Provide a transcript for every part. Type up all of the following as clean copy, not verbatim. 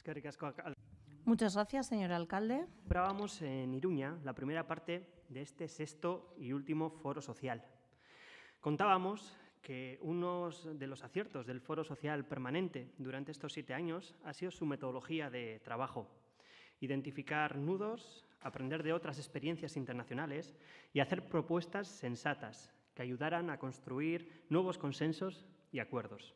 Eskerrik asko, alcalde. Muchas gracias, señor alcalde. Celebrábamos en Iruña la primera parte de este sexto y último foro social. Contábamos que uno de los aciertos del foro social permanente durante estos 7 años ha sido su metodología de trabajo. Identificar nudos, aprender de otras experiencias internacionales y hacer propuestas sensatas que ayudaran a construir nuevos consensos y acuerdos.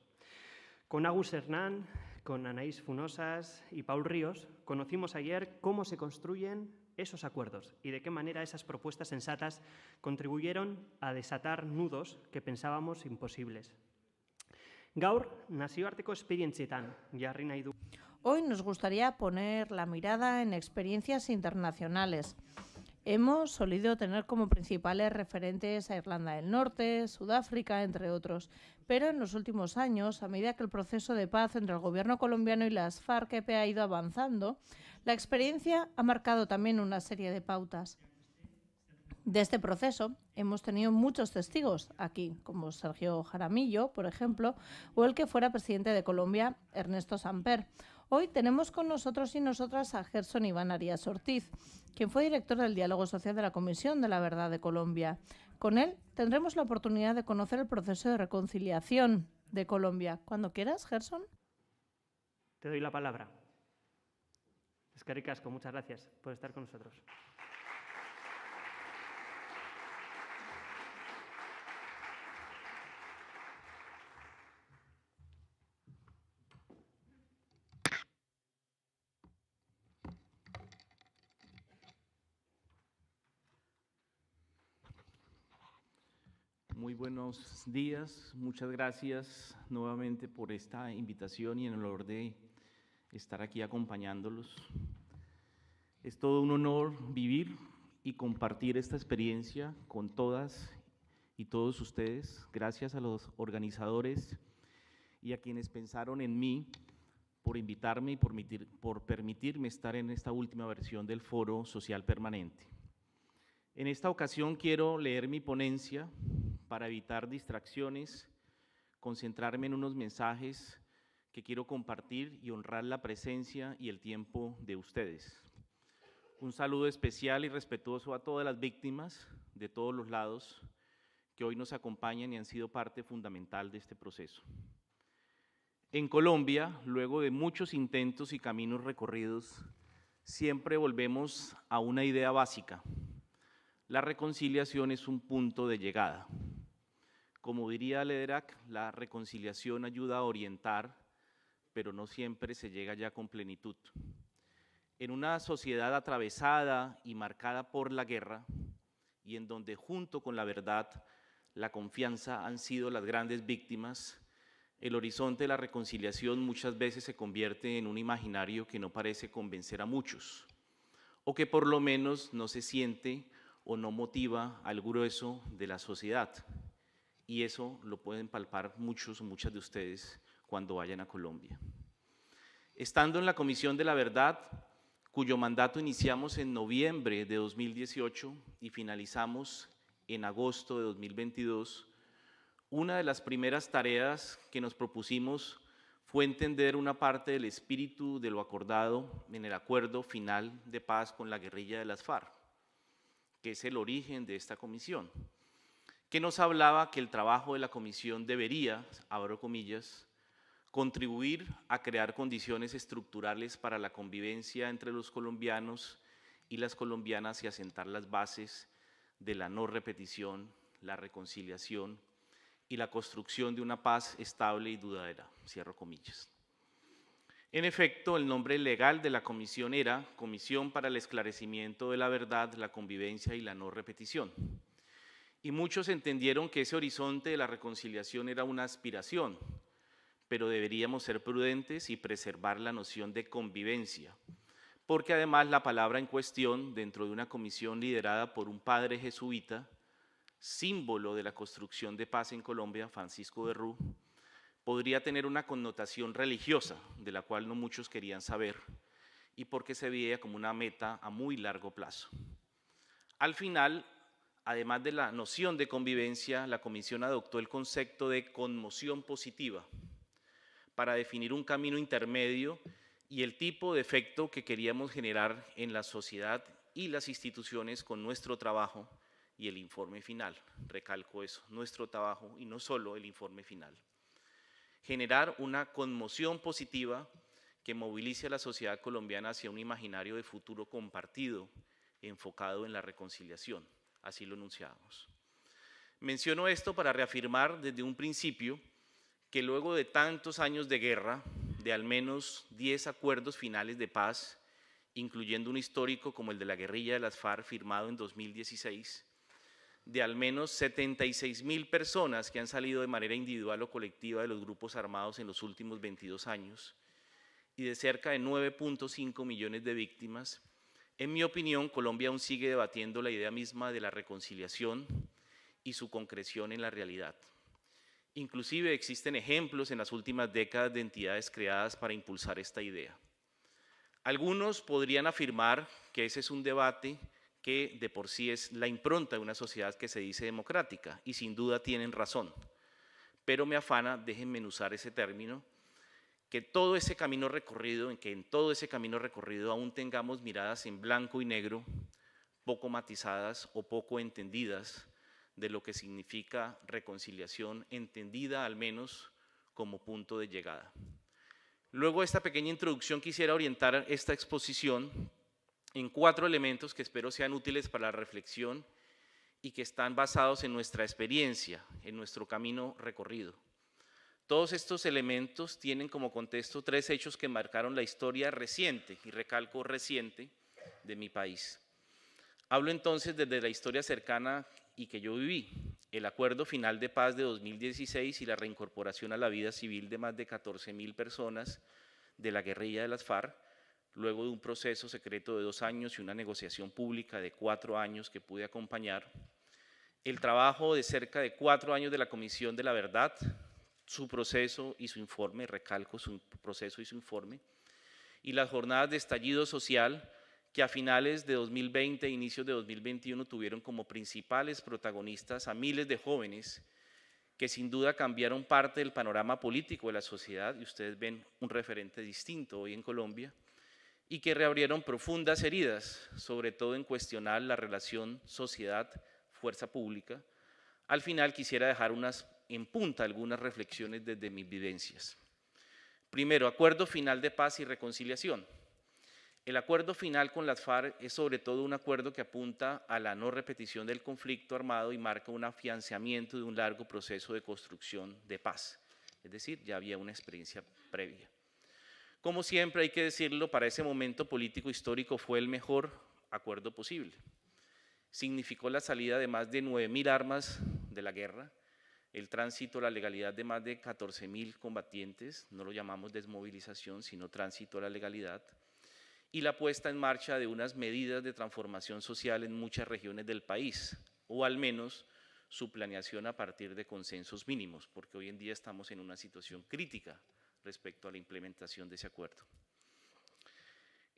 Con Agus Hernán, con Anaís Funosas y Paul Ríos conocimos ayer cómo se construyen esos acuerdos y de qué manera esas propuestas sensatas contribuyeron a desatar nudos que pensábamos imposibles. Gaur, nazioarteko esperientzietan jarri nahi du. Hoy nos gustaría poner la mirada en experiencias internacionales. Hemos solido tener como principales referentes a Irlanda del Norte, Sudáfrica, entre otros. Pero en los últimos años, a medida que el proceso de paz entre el gobierno colombiano y las FARC-EP ha ido avanzando, la experiencia ha marcado también una serie de pautas. De este proceso hemos tenido muchos testigos aquí, como Sergio Jaramillo, por ejemplo, o el que fuera presidente de Colombia, Ernesto Samper. Hoy tenemos con nosotros y nosotras a Gerson Iván Arias Ortiz, quien fue director del Diálogo Social de la Comisión de la Verdad de Colombia. Con él tendremos la oportunidad de conocer el proceso de reconciliación de Colombia. Cuando quieras, Gerson. Te doy la palabra. Eskerrik asko, muchas gracias por estar con nosotros. Muy buenos días, muchas gracias nuevamente por esta invitación y en el honor de estar aquí acompañándolos. Es todo un honor vivir y compartir esta experiencia con todas y todos ustedes. Gracias a los organizadores y a quienes pensaron en mí por invitarme y por permitirme estar en esta última versión del Foro Social Permanente. En esta ocasión quiero leer mi ponencia para evitar distracciones, concentrarme en unos mensajes que quiero compartir y honrar la presencia y el tiempo de ustedes. Un saludo especial y respetuoso a todas las víctimas de todos los lados que hoy nos acompañan y han sido parte fundamental de este proceso. En Colombia, luego de muchos intentos y caminos recorridos, siempre volvemos a una idea básica. La reconciliación es un punto de llegada. Como diría Lederach, la reconciliación ayuda a orientar, pero no siempre se llega ya con plenitud. En una sociedad atravesada y marcada por la guerra, y en donde junto con la verdad, la confianza han sido las grandes víctimas, el horizonte de la reconciliación muchas veces se convierte en un imaginario que no parece convencer a muchos, o que por lo menos no se siente o no motiva al grueso de la sociedad. Y eso lo pueden palpar muchos o muchas de ustedes cuando vayan a Colombia. Estando en la Comisión de la Verdad, cuyo mandato iniciamos en noviembre de 2018 y finalizamos en agosto de 2022, una de las primeras tareas que nos propusimos fue entender una parte del espíritu de lo acordado en el acuerdo final de paz con la guerrilla de las FARC, que es el origen de esta comisión, que nos hablaba que el trabajo de la comisión debería, abro comillas, contribuir a crear condiciones estructurales para la convivencia entre los colombianos y las colombianas y asentar las bases de la no repetición, la reconciliación y la construcción de una paz estable y duradera, cierro comillas. En efecto, el nombre legal de la comisión era Comisión para el Esclarecimiento de la Verdad, la Convivencia y la No Repetición. Y muchos entendieron que ese horizonte de la reconciliación era una aspiración, pero deberíamos ser prudentes y preservar la noción de convivencia, porque además la palabra en cuestión, dentro de una comisión liderada por un padre jesuita, símbolo de la construcción de paz en Colombia, Francisco de Rú, podría tener una connotación religiosa, de la cual no muchos querían saber, y porque se veía como una meta a muy largo plazo. Al final, además de la noción de convivencia, la comisión adoptó el concepto de conmoción positiva para definir un camino intermedio y el tipo de efecto que queríamos generar en la sociedad y las instituciones con nuestro trabajo y el informe final. Recalco eso, nuestro trabajo y no solo el informe final. Generar una conmoción positiva que movilice a la sociedad colombiana hacia un imaginario de futuro compartido, enfocado en la reconciliación. Así lo enunciábamos. Menciono esto para reafirmar desde un principio que luego de tantos años de guerra, de al menos 10 acuerdos finales de paz, incluyendo un histórico como el de la guerrilla de las FARC firmado en 2016, de al menos 76.000 personas que han salido de manera individual o colectiva de los grupos armados en los últimos 22 años y de cerca de 9.5 millones de víctimas, en mi opinión, Colombia aún sigue debatiendo la idea misma de la reconciliación y su concreción en la realidad. Inclusive existen ejemplos en las últimas décadas de entidades creadas para impulsar esta idea. Algunos podrían afirmar que ese es un debate que de por sí es la impronta de una sociedad que se dice democrática, y sin duda tienen razón. Pero me afana, déjenme usar ese término, que en todo ese camino recorrido aún tengamos miradas en blanco y negro, poco matizadas o poco entendidas de lo que significa reconciliación, entendida al menos como punto de llegada. Luego de esta pequeña introducción quisiera orientar esta exposición en 4 elementos que espero sean útiles para la reflexión y que están basados en nuestra experiencia, en nuestro camino recorrido. Todos estos elementos tienen como contexto 3 hechos que marcaron la historia reciente, y recalco reciente, de mi país. Hablo entonces desde la historia cercana y que yo viví, el Acuerdo Final de Paz de 2016 y la reincorporación a la vida civil de más de 14.000 personas de la guerrilla de las FARC, luego de un proceso secreto de 2 años y una negociación pública de 4 años que pude acompañar, el trabajo de cerca de 4 años de la Comisión de la Verdad, su proceso y su informe, recalco su proceso y su informe, y las jornadas de estallido social que a finales de 2020 e inicios de 2021 tuvieron como principales protagonistas a miles de jóvenes que sin duda cambiaron parte del panorama político de la sociedad, y ustedes ven un referente distinto hoy en Colombia, y que reabrieron profundas heridas, sobre todo en cuestionar la relación sociedad-fuerza pública. Al final quisiera dejar en punta algunas reflexiones desde mis vivencias. Primero, Acuerdo Final de Paz y Reconciliación. El acuerdo final con las FARC es sobre todo un acuerdo que apunta a la no repetición del conflicto armado y marca un afianzamiento de un largo proceso de construcción de paz. Es decir, ya había una experiencia previa. Como siempre, hay que decirlo, para ese momento político histórico fue el mejor acuerdo posible. Significó la salida de más de 9.000 armas de la guerra, el tránsito a la legalidad de más de 14.000 combatientes, no lo llamamos desmovilización, sino tránsito a la legalidad, y la puesta en marcha de unas medidas de transformación social en muchas regiones del país, o al menos su planeación a partir de consensos mínimos, porque hoy en día estamos en una situación crítica respecto a la implementación de ese acuerdo.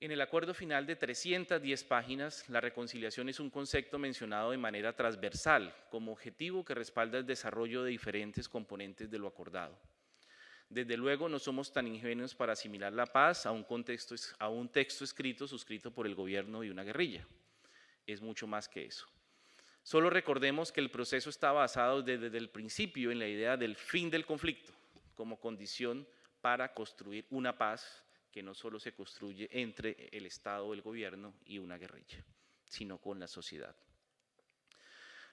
En el acuerdo final de 310 páginas, la reconciliación es un concepto mencionado de manera transversal, como objetivo que respalda el desarrollo de diferentes componentes de lo acordado. Desde luego no somos tan ingenuos para asimilar la paz a un texto escrito suscrito por el gobierno y una guerrilla. Es mucho más que eso. Solo recordemos que el proceso está basado desde el principio en la idea del fin del conflicto, como condición para construir una paz que no solo se construye entre el Estado, el gobierno y una guerrilla, sino con la sociedad.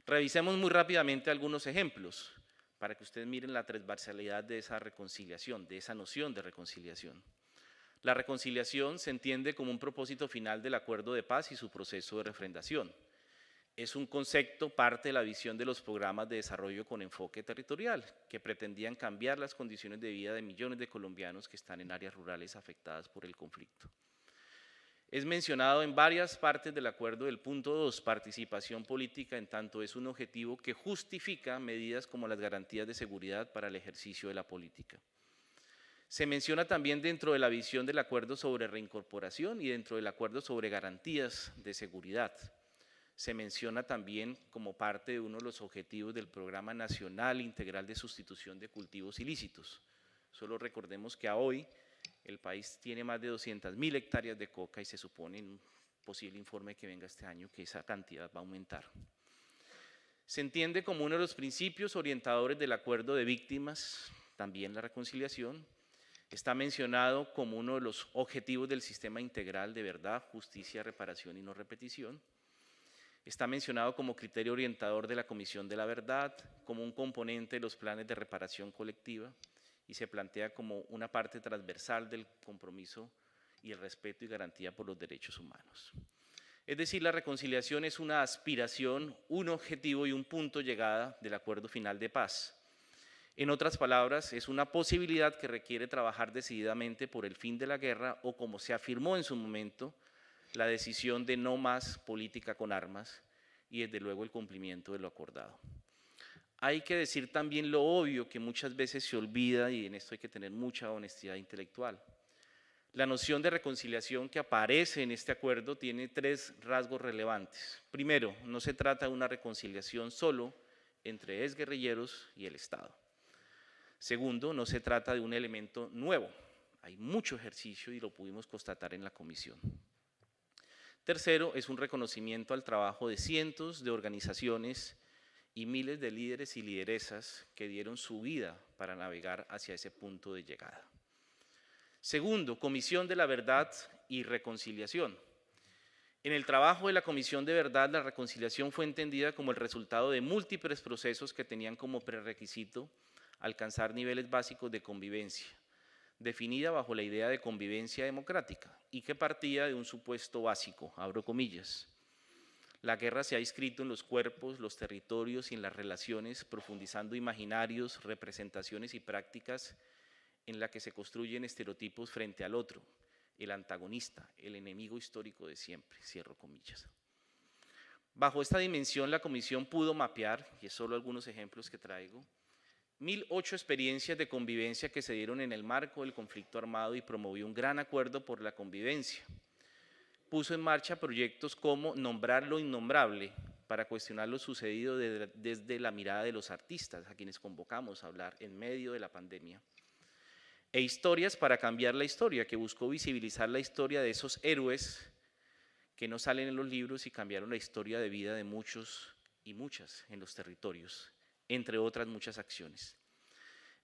Revisemos muy rápidamente algunos ejemplos para que ustedes miren la transversalidad de esa reconciliación, de esa noción de reconciliación. La reconciliación se entiende como un propósito final del acuerdo de paz y su proceso de refrendación. Es un concepto parte de la visión de los programas de desarrollo con enfoque territorial, que pretendían cambiar las condiciones de vida de millones de colombianos que están en áreas rurales afectadas por el conflicto. Es mencionado en varias partes del acuerdo del punto 2, participación política, en tanto es un objetivo que justifica medidas como las garantías de seguridad para el ejercicio de la política. Se menciona también dentro de la visión del acuerdo sobre reincorporación y dentro del acuerdo sobre garantías de seguridad. Se menciona también como parte de uno de los objetivos del Programa Nacional Integral de Sustitución de Cultivos Ilícitos. Solo recordemos que a hoy El país tiene más de 200.000 hectáreas de coca y se supone en un posible informe que venga este año que esa cantidad va a aumentar. Se entiende como uno de los principios orientadores del acuerdo de víctimas, también la reconciliación. Está mencionado como uno de los objetivos del sistema integral de verdad, justicia, reparación y no repetición. Está mencionado como criterio orientador de la Comisión de la Verdad, como un componente de los planes de reparación colectiva y se plantea como una parte transversal del compromiso y el respeto y garantía por los derechos humanos. Es decir, la reconciliación es una aspiración, un objetivo y un punto de llegada del acuerdo final de paz. En otras palabras, es una posibilidad que requiere trabajar decididamente por el fin de la guerra o, como se afirmó en su momento, la decisión de no más política con armas y, desde luego, el cumplimiento de lo acordado. Hay que decir también lo obvio que muchas veces se olvida y en esto hay que tener mucha honestidad intelectual. La noción de reconciliación que aparece en este acuerdo tiene 3 rasgos relevantes. Primero, no se trata de una reconciliación solo entre exguerrilleros y el Estado. Segundo, no se trata de un elemento nuevo. Hay mucho ejercicio y lo pudimos constatar en la comisión. Tercero, es un reconocimiento al trabajo de cientos de organizaciones y miles de líderes y lideresas que dieron su vida para navegar hacia ese punto de llegada. Segundo, Comisión de la Verdad y Reconciliación. En el trabajo de la Comisión de Verdad, la reconciliación fue entendida como el resultado de múltiples procesos que tenían como prerequisito alcanzar niveles básicos de convivencia, definida bajo la idea de convivencia democrática y que partía de un supuesto básico, abro comillas. La guerra se ha inscrito en los cuerpos, los territorios y en las relaciones, profundizando imaginarios, representaciones y prácticas en la que se construyen estereotipos frente al otro, el antagonista, el enemigo histórico de siempre, cierro comillas. Bajo esta dimensión, la comisión pudo mapear, y es solo algunos ejemplos que traigo, 1008 experiencias de convivencia que se dieron en el marco del conflicto armado y promovió un gran acuerdo por la convivencia. Puso en marcha proyectos como Nombrar lo Innombrable, para cuestionar lo sucedido desde la mirada de los artistas, a quienes convocamos a hablar en medio de la pandemia. E Historias para Cambiar la Historia, que buscó visibilizar la historia de esos héroes que no salen en los libros y cambiaron la historia de vida de muchos y muchas en los territorios, entre otras muchas acciones.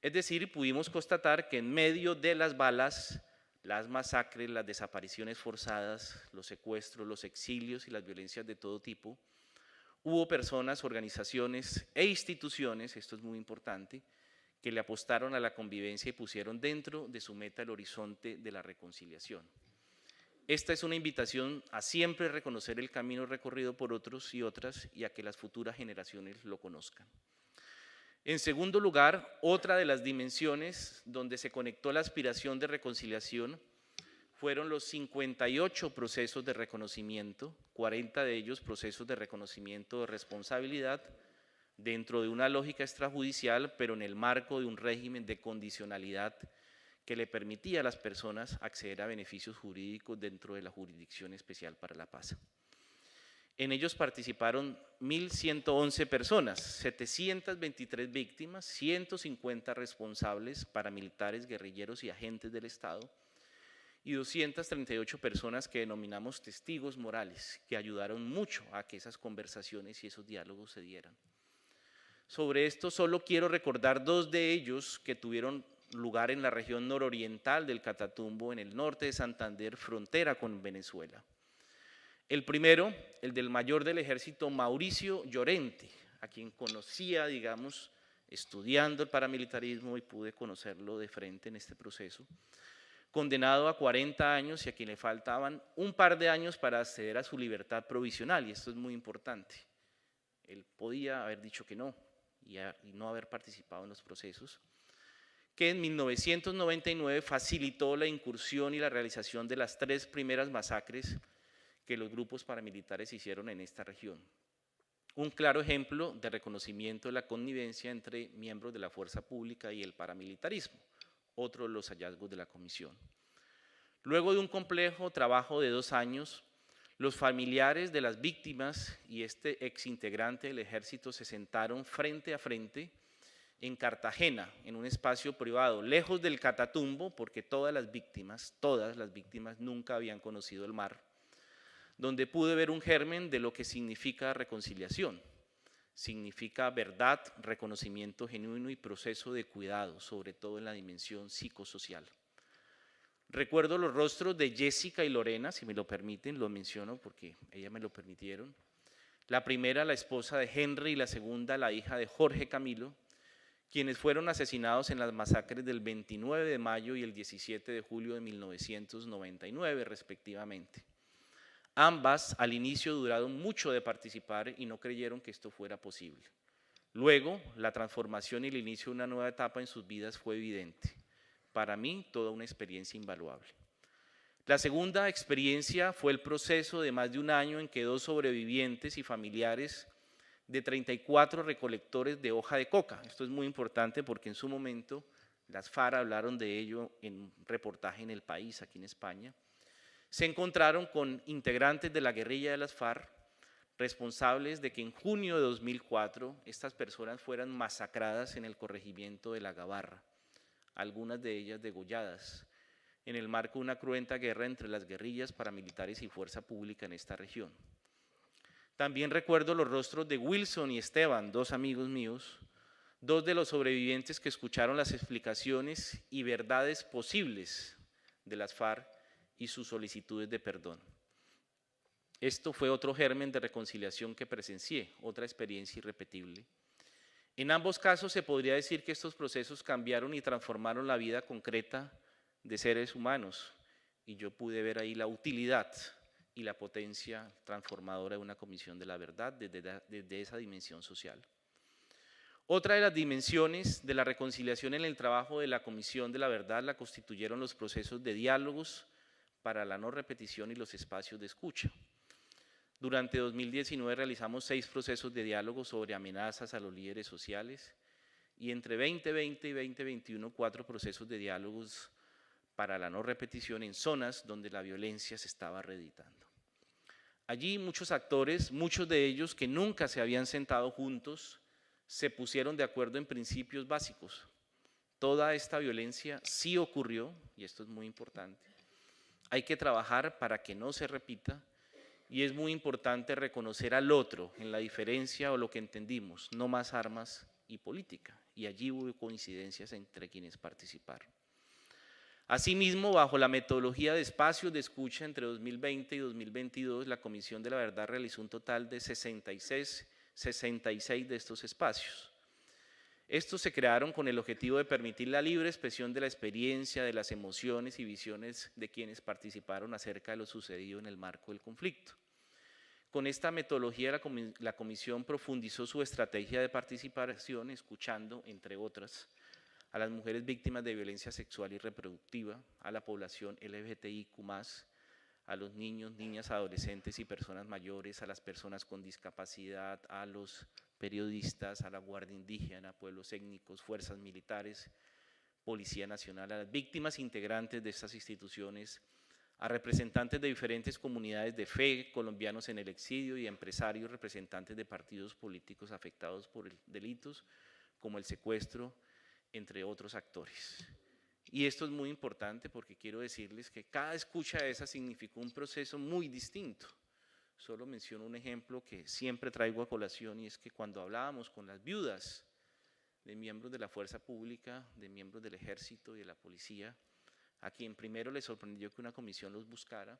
Es decir, pudimos constatar que en medio de las balas, las masacres, las desapariciones forzadas, los secuestros, los exilios y las violencias de todo tipo, hubo personas, organizaciones e instituciones, esto es muy importante, que le apostaron a la convivencia y pusieron dentro de su meta el horizonte de la reconciliación. Esta es una invitación a siempre reconocer el camino recorrido por otros y otras y a que las futuras generaciones lo conozcan. En segundo lugar, otra de las dimensiones donde se conectó la aspiración de reconciliación fueron los 58 procesos de reconocimiento, 40 de ellos procesos de reconocimiento de responsabilidad, dentro de una lógica extrajudicial, pero en el marco de un régimen de condicionalidad que le permitía a las personas acceder a beneficios jurídicos dentro de la Jurisdicción Especial para la Paz. En ellos participaron 1.111 personas, 723 víctimas, 150 responsables, paramilitares, guerrilleros y agentes del Estado, y 238 personas que denominamos testigos morales, que ayudaron mucho a que esas conversaciones y esos diálogos se dieran. Sobre esto solo quiero recordar 2 de ellos que tuvieron lugar en la región nororiental del Catatumbo, en el norte de Santander, frontera con Venezuela. El primero, el del mayor del ejército Mauricio Llorente, a quien conocía, digamos, estudiando el paramilitarismo y pude conocerlo de frente en este proceso, condenado a 40 años y a quien le faltaban un par de años para acceder a su libertad provisional, y esto es muy importante. Él podía haber dicho que no y no haber participado en los procesos, que en 1999 facilitó la incursión y la realización de las 3 primeras masacres que los grupos paramilitares hicieron en esta región. Un claro ejemplo de reconocimiento de la connivencia entre miembros de la fuerza pública y el paramilitarismo, otro de los hallazgos de la comisión. Luego de un complejo trabajo de 2 años, los familiares de las víctimas y este exintegrante del ejército se sentaron frente a frente en Cartagena, en un espacio privado, lejos del Catatumbo, porque todas las víctimas nunca habían conocido el mar, donde pude ver un germen de lo que significa reconciliación. Significa verdad, reconocimiento genuino y proceso de cuidado, sobre todo en la dimensión psicosocial. Recuerdo los rostros de Jessica y Lorena, si me lo permiten, lo menciono porque ellas me lo permitieron. La primera, la esposa de Henry, y la segunda, la hija de Jorge Camilo, quienes fueron asesinados en las masacres del 29 de mayo y el 17 de julio de 1999, respectivamente. Ambas, al inicio, dudaron mucho de participar y no creyeron que esto fuera posible. Luego, la transformación y el inicio de una nueva etapa en sus vidas fue evidente. Para mí, toda una experiencia invaluable. La segunda experiencia fue el proceso de más de un año en que 2 sobrevivientes y familiares de 34 recolectores de hoja de coca, esto es muy importante porque en su momento las FARC hablaron de ello en un reportaje en El País, aquí en España, se encontraron con integrantes de la guerrilla de las FARC, responsables de que en junio de 2004 estas personas fueran masacradas en el corregimiento de La Gabarra, algunas de ellas degolladas, en el marco de una cruenta guerra entre las guerrillas, paramilitares y fuerza pública en esta región. También recuerdo los rostros de Wilson y Esteban, 2 amigos míos, 2 de los sobrevivientes que escucharon las explicaciones y verdades posibles de las FARC y sus solicitudes de perdón. Esto fue otro germen de reconciliación que presencié, otra experiencia irrepetible. En ambos casos se podría decir que estos procesos cambiaron y transformaron la vida concreta de seres humanos, y yo pude ver ahí la utilidad y la potencia transformadora de una comisión de la verdad desde esa dimensión social. Otra de las dimensiones de la reconciliación en el trabajo de la Comisión de la Verdad la constituyeron los procesos de diálogos para la no repetición y los espacios de escucha. Durante 2019 realizamos 6 procesos de diálogo sobre amenazas a los líderes sociales y entre 2020 y 2021 4 procesos de diálogos para la no repetición en zonas donde la violencia se estaba reeditando. Allí muchos actores, muchos de ellos que nunca se habían sentado juntos, se pusieron de acuerdo en principios básicos. Toda esta violencia sí ocurrió, y esto es muy importante. Hay que trabajar para que no se repita, y es muy importante reconocer al otro en la diferencia o lo que entendimos, no más armas y política, y allí hubo coincidencias entre quienes participaron. Asimismo, bajo la metodología de espacios de escucha entre 2020 y 2022, la Comisión de la Verdad realizó un total de 66 de estos espacios. Estos se crearon con el objetivo de permitir la libre expresión de la experiencia, de las emociones y visiones de quienes participaron acerca de lo sucedido en el marco del conflicto. Con esta metodología, la Comisión profundizó su estrategia de participación, escuchando, entre otras, a las mujeres víctimas de violencia sexual y reproductiva, a la población LGBTIQ+, a los niños, niñas, adolescentes y personas mayores, a las personas con discapacidad, a los periodistas, a la Guardia Indígena, pueblos étnicos, fuerzas militares, Policía Nacional, a las víctimas integrantes de estas instituciones, a representantes de diferentes comunidades de fe, colombianos en el exilio y empresarios, representantes de partidos políticos afectados por delitos como el secuestro, entre otros actores. Y esto es muy importante porque quiero decirles que cada escucha de esa significó un proceso muy distinto. Solo menciono un ejemplo que siempre traigo a colación, y es que cuando hablábamos con las viudas de miembros de la fuerza pública, de miembros del ejército y de la policía, a quien primero les sorprendió que una comisión los buscara,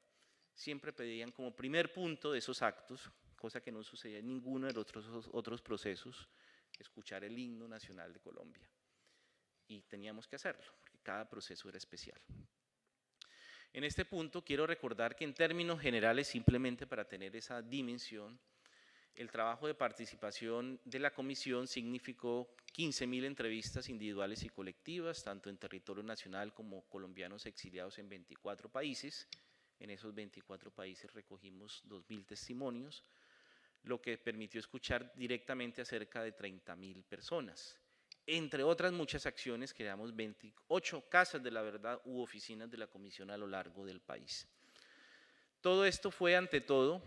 siempre pedían como primer punto de esos actos, cosa que no sucedía en ninguno de los otros procesos, escuchar el himno nacional de Colombia. Y teníamos que hacerlo, porque cada proceso era especial. En este punto quiero recordar que en términos generales, simplemente para tener esa dimensión, el trabajo de participación de la comisión significó 15.000 entrevistas individuales y colectivas, tanto en territorio nacional como colombianos exiliados en 24 países. En esos 24 países recogimos 2.000 testimonios, lo que permitió escuchar directamente a cerca de 30.000 personas. Entre otras muchas acciones, creamos 28 casas de la verdad u oficinas de la comisión a lo largo del país. Todo esto fue, ante todo,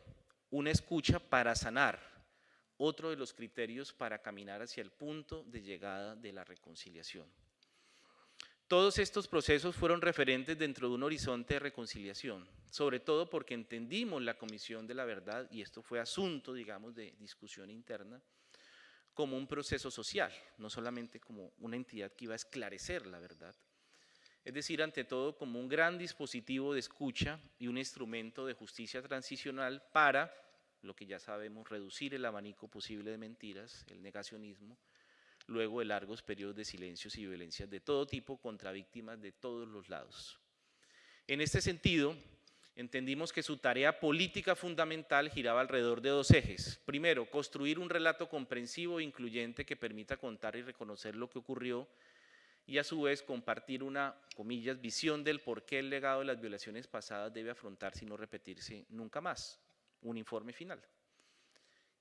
una escucha para sanar, otro de los criterios para caminar hacia el punto de llegada de la reconciliación. Todos estos procesos fueron referentes dentro de un horizonte de reconciliación, sobre todo porque entendimos la Comisión de la Verdad, y esto fue asunto, digamos, de discusión interna, como un proceso social, no solamente como una entidad que iba a esclarecer la verdad, es decir, ante todo como un gran dispositivo de escucha y un instrumento de justicia transicional para, lo que ya sabemos, reducir el abanico posible de mentiras, el negacionismo, luego de largos periodos de silencios y violencias de todo tipo contra víctimas de todos los lados. En este sentido, entendimos que su tarea política fundamental giraba alrededor de dos ejes. Primero, construir un relato comprensivo e incluyente que permita contar y reconocer lo que ocurrió y a su vez compartir una, comillas, visión del por qué el legado de las violaciones pasadas debe afrontarse y no repetirse nunca más, un informe final.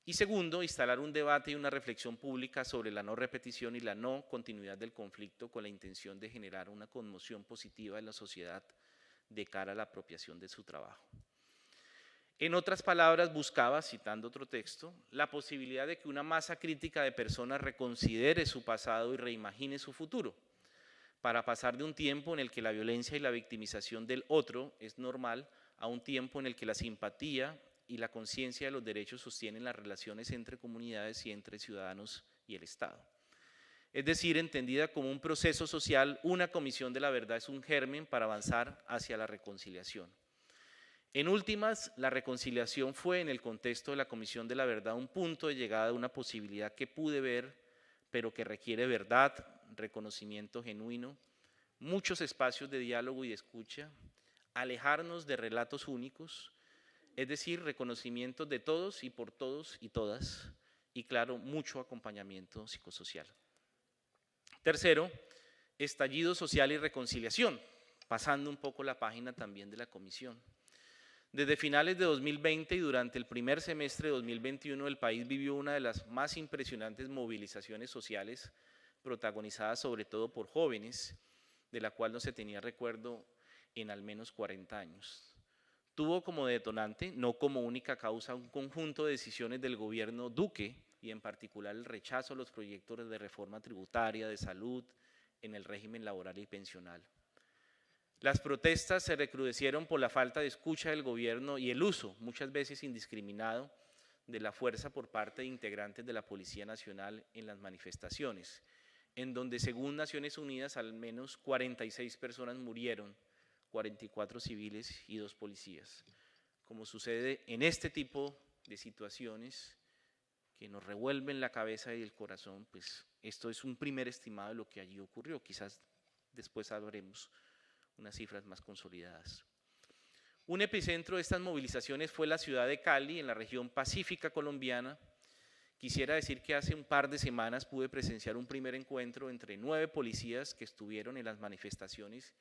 Y segundo, instalar un debate y una reflexión pública sobre la no repetición y la no continuidad del conflicto con la intención de generar una conmoción positiva en la sociedad de cara a la apropiación de su trabajo. En otras palabras, buscaba, citando otro texto, la posibilidad de que una masa crítica de personas reconsidere su pasado y reimagine su futuro, para pasar de un tiempo en el que la violencia y la victimización del otro es normal a un tiempo en el que la simpatía y la conciencia de los derechos sostienen las relaciones entre comunidades y entre ciudadanos y el Estado. Es decir, entendida como un proceso social, una comisión de la verdad es un germen para avanzar hacia la reconciliación. En últimas, la reconciliación fue, en el contexto de la Comisión de la Verdad, un punto de llegada de una posibilidad que pude ver, pero que requiere verdad, reconocimiento genuino, muchos espacios de diálogo y de escucha, alejarnos de relatos únicos, es decir, reconocimiento de todos y por todos y todas, y claro, mucho acompañamiento psicosocial. Tercero, estallido social y reconciliación, pasando un poco la página también de la comisión. Desde finales de 2020 y durante el primer semestre de 2021, el país vivió una de las más impresionantes movilizaciones sociales protagonizadas sobre todo por jóvenes, de la cual no se tenía recuerdo en al menos 40 años. Tuvo como detonante, no como única causa, un conjunto de decisiones del gobierno Duque y en particular el rechazo a los proyectos de reforma tributaria, de salud, en el régimen laboral y pensional. Las protestas se recrudecieron por la falta de escucha del gobierno y el uso, muchas veces indiscriminado, de la fuerza por parte de integrantes de la Policía Nacional en las manifestaciones, en donde según Naciones Unidas al menos 46 personas murieron, 44 civiles y 2 policías. Como sucede en este tipo de situaciones que nos revuelven la cabeza y el corazón, pues esto es un primer estimado de lo que allí ocurrió, quizás después sabremos unas cifras más consolidadas. Un epicentro de estas movilizaciones fue la ciudad de Cali, en la región pacífica colombiana. Quisiera decir que hace un par de semanas pude presenciar un primer encuentro entre 9 policías que estuvieron en las manifestaciones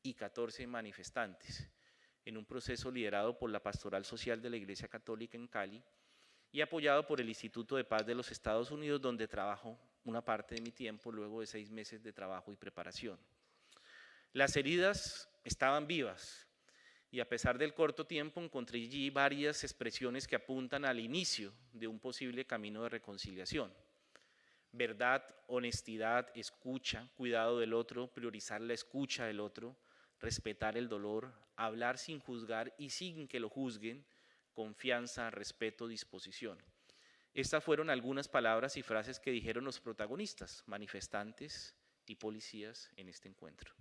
y 14 manifestantes, en un proceso liderado por la Pastoral Social de la Iglesia Católica en Cali y apoyado por el Instituto de Paz de los Estados Unidos, donde trabajo una parte de mi tiempo luego de 6 meses de trabajo y preparación. Las heridas estaban vivas y a pesar del corto tiempo encontré allí varias expresiones que apuntan al inicio de un posible camino de reconciliación. Verdad, honestidad, escucha, cuidado del otro, priorizar la escucha del otro, respetar el dolor, hablar sin juzgar y sin que lo juzguen, confianza, respeto, disposición. Estas fueron algunas palabras y frases que dijeron los protagonistas, manifestantes y policías en este encuentro.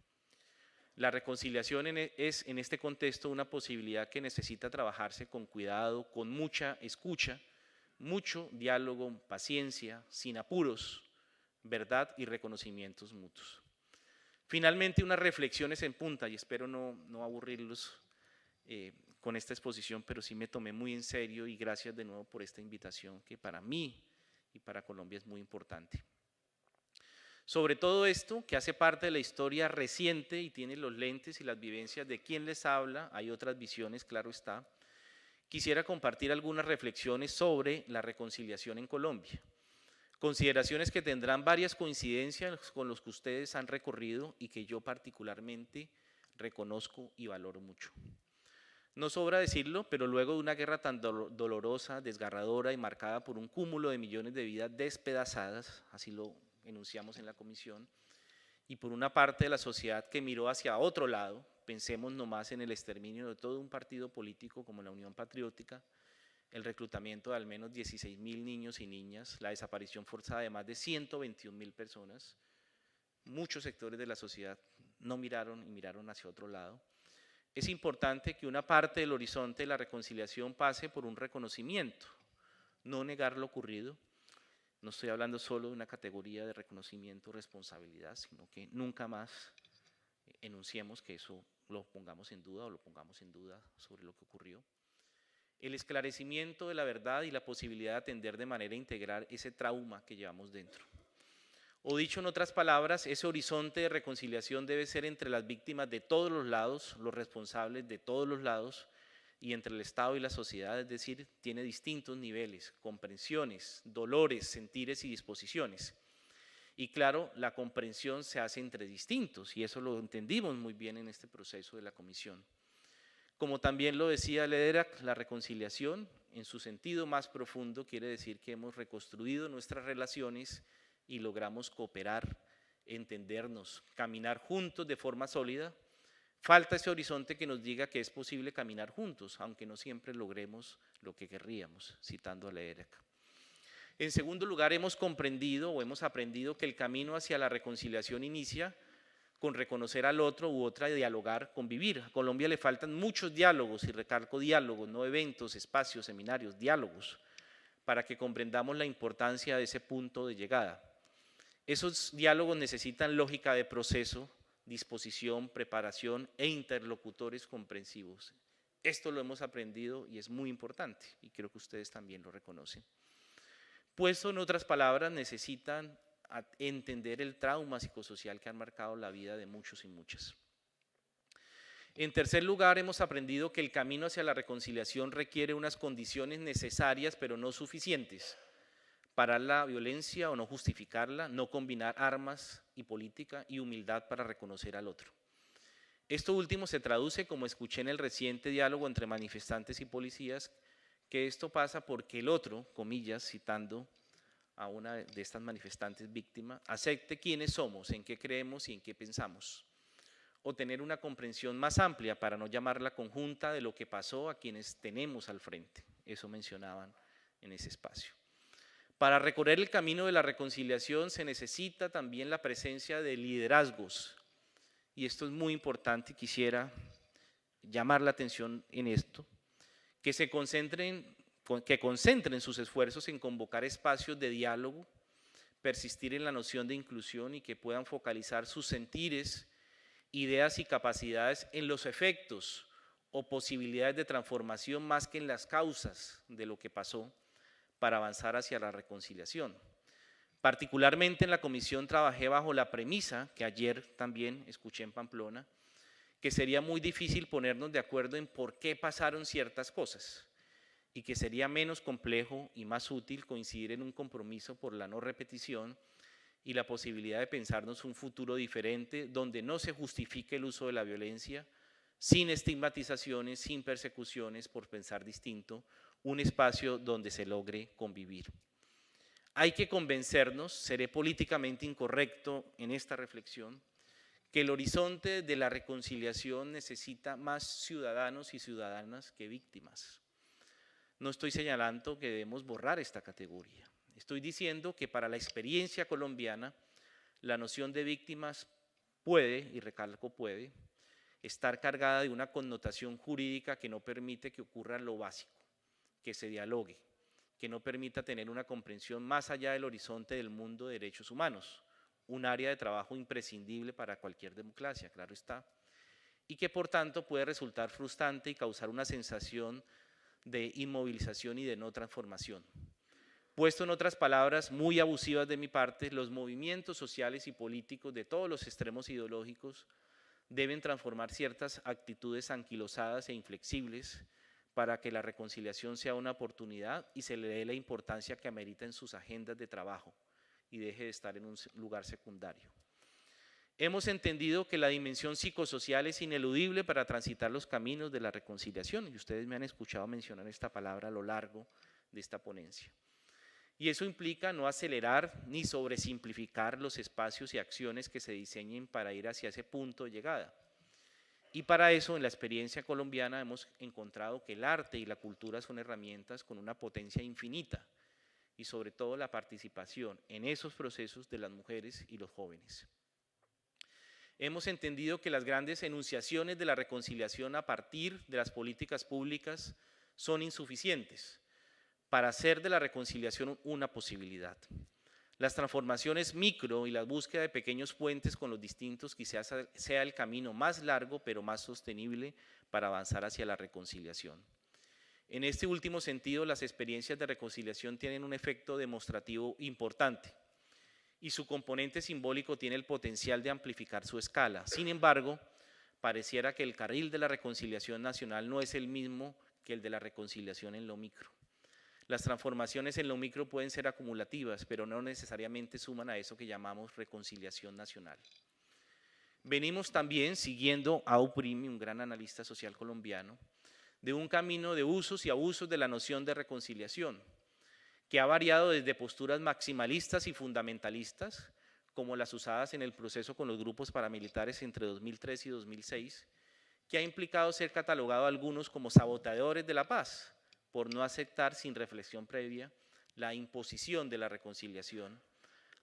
La reconciliación es en este contexto una posibilidad que necesita trabajarse con cuidado, con mucha escucha, mucho diálogo, paciencia, sin apuros, verdad y reconocimientos mutuos. Finalmente, unas reflexiones en punta, y espero no aburrirlos con esta exposición, pero sí me tomé muy en serio y gracias de nuevo por esta invitación que para mí y para Colombia es muy importante. Sobre todo esto, que hace parte de la historia reciente y tiene los lentes y las vivencias de quien les habla, hay otras visiones, claro está, quisiera compartir algunas reflexiones sobre la reconciliación en Colombia. Consideraciones que tendrán varias coincidencias con los que ustedes han recorrido y que yo particularmente reconozco y valoro mucho. No sobra decirlo, pero luego de una guerra tan dolorosa, desgarradora y marcada por un cúmulo de millones de vidas despedazadas, así lo enunciamos en la comisión, y por una parte de la sociedad que miró hacia otro lado, pensemos nomás en el exterminio de todo un partido político como la Unión Patriótica, el reclutamiento de al menos 16.000 niños y niñas, la desaparición forzada de más de 121.000 personas, muchos sectores de la sociedad no miraron y miraron hacia otro lado. Es importante que una parte del horizonte de la reconciliación pase por un reconocimiento, no negar lo ocurrido. No estoy hablando solo de una categoría de reconocimiento o responsabilidad, sino que nunca más enunciemos que eso lo pongamos en duda o lo pongamos en duda sobre lo que ocurrió. El esclarecimiento de la verdad y la posibilidad de atender de manera integral ese trauma que llevamos dentro. O dicho en otras palabras, ese horizonte de reconciliación debe ser entre las víctimas de todos los lados, los responsables de todos los lados, y entre el Estado y la sociedad, es decir, tiene distintos niveles, comprensiones, dolores, sentires y disposiciones. Y claro, la comprensión se hace entre distintos, y eso lo entendimos muy bien en este proceso de la comisión. Como también lo decía Lederach, la reconciliación, en su sentido más profundo, quiere decir que hemos reconstruido nuestras relaciones y logramos cooperar, entendernos, caminar juntos de forma sólida. Falta ese horizonte que nos diga que es posible caminar juntos, aunque no siempre logremos lo que querríamos, citando a Lederach. En segundo lugar, hemos comprendido o hemos aprendido que el camino hacia la reconciliación inicia con reconocer al otro u otra, dialogar, convivir. A Colombia le faltan muchos diálogos, y recalco diálogos, no eventos, espacios, seminarios, diálogos, para que comprendamos la importancia de ese punto de llegada. Esos diálogos necesitan lógica de proceso, disposición, preparación e interlocutores comprensivos. Esto lo hemos aprendido y es muy importante, y creo que ustedes también lo reconocen. Puesto en otras palabras, necesitan entender el trauma psicosocial que han marcado la vida de muchos y muchas. En tercer lugar, hemos aprendido que el camino hacia la reconciliación requiere unas condiciones necesarias pero no suficientes: parar la violencia o no justificarla, no combinar armas y política, y humildad para reconocer al otro. Esto último se traduce, como escuché en el reciente diálogo entre manifestantes y policías, que esto pasa porque el otro, comillas, citando a una de estas manifestantes víctimas, acepte quiénes somos, en qué creemos y en qué pensamos, o tener una comprensión más amplia, para no llamarla conjunta, de lo que pasó a quienes tenemos al frente. Eso mencionaban en ese espacio. Para recorrer el camino de la reconciliación se necesita también la presencia de liderazgos, y esto es muy importante y quisiera llamar la atención en esto, que concentren sus esfuerzos en convocar espacios de diálogo, persistir en la noción de inclusión, y que puedan focalizar sus sentires, ideas y capacidades en los efectos o posibilidades de transformación más que en las causas de lo que pasó, para avanzar hacia la reconciliación. Particularmente en la comisión trabajé bajo la premisa, que ayer también escuché en Pamplona, que sería muy difícil ponernos de acuerdo en por qué pasaron ciertas cosas, y que sería menos complejo y más útil coincidir en un compromiso por la no repetición y la posibilidad de pensarnos un futuro diferente, donde no se justifique el uso de la violencia, sin estigmatizaciones, sin persecuciones por pensar distinto, un espacio donde se logre convivir. Hay que convencernos, seré políticamente incorrecto en esta reflexión, que el horizonte de la reconciliación necesita más ciudadanos y ciudadanas que víctimas. No estoy señalando que debemos borrar esta categoría. Estoy diciendo que para la experiencia colombiana, la noción de víctimas puede, y recalco puede, estar cargada de una connotación jurídica que no permite que ocurra lo básico, que se dialogue, que no permita tener una comprensión más allá del horizonte del mundo de derechos humanos, un área de trabajo imprescindible para cualquier democracia, claro está, y que por tanto puede resultar frustrante y causar una sensación de inmovilización y de no transformación. Puesto en otras palabras muy abusivas de mi parte, los movimientos sociales y políticos de todos los extremos ideológicos deben transformar ciertas actitudes anquilosadas e inflexibles para que la reconciliación sea una oportunidad y se le dé la importancia que amerita en sus agendas de trabajo y deje de estar en un lugar secundario. Hemos entendido que la dimensión psicosocial es ineludible para transitar los caminos de la reconciliación, y ustedes me han escuchado mencionar esta palabra a lo largo de esta ponencia. Y eso implica no acelerar ni sobresimplificar los espacios y acciones que se diseñen para ir hacia ese punto de llegada. Y para eso, en la experiencia colombiana, hemos encontrado que el arte y la cultura son herramientas con una potencia infinita, y sobre todo la participación en esos procesos de las mujeres y los jóvenes. Hemos entendido que las grandes enunciaciones de la reconciliación a partir de las políticas públicas son insuficientes para hacer de la reconciliación una posibilidad. Las transformaciones micro y la búsqueda de pequeños puentes con los distintos quizás sea el camino más largo pero más sostenible para avanzar hacia la reconciliación. En este último sentido, las experiencias de reconciliación tienen un efecto demostrativo importante y su componente simbólico tiene el potencial de amplificar su escala. Sin embargo, pareciera que el carril de la reconciliación nacional no es el mismo que el de la reconciliación en lo micro. Las transformaciones en lo micro pueden ser acumulativas, pero no necesariamente suman a eso que llamamos reconciliación nacional. Venimos también siguiendo a Uprimi, un gran analista social colombiano, de un camino de usos y abusos de la noción de reconciliación, que ha variado desde posturas maximalistas y fundamentalistas, como las usadas en el proceso con los grupos paramilitares entre 2003 y 2006, que ha implicado ser catalogado a algunos como saboteadores de la paz, por no aceptar sin reflexión previa la imposición de la reconciliación,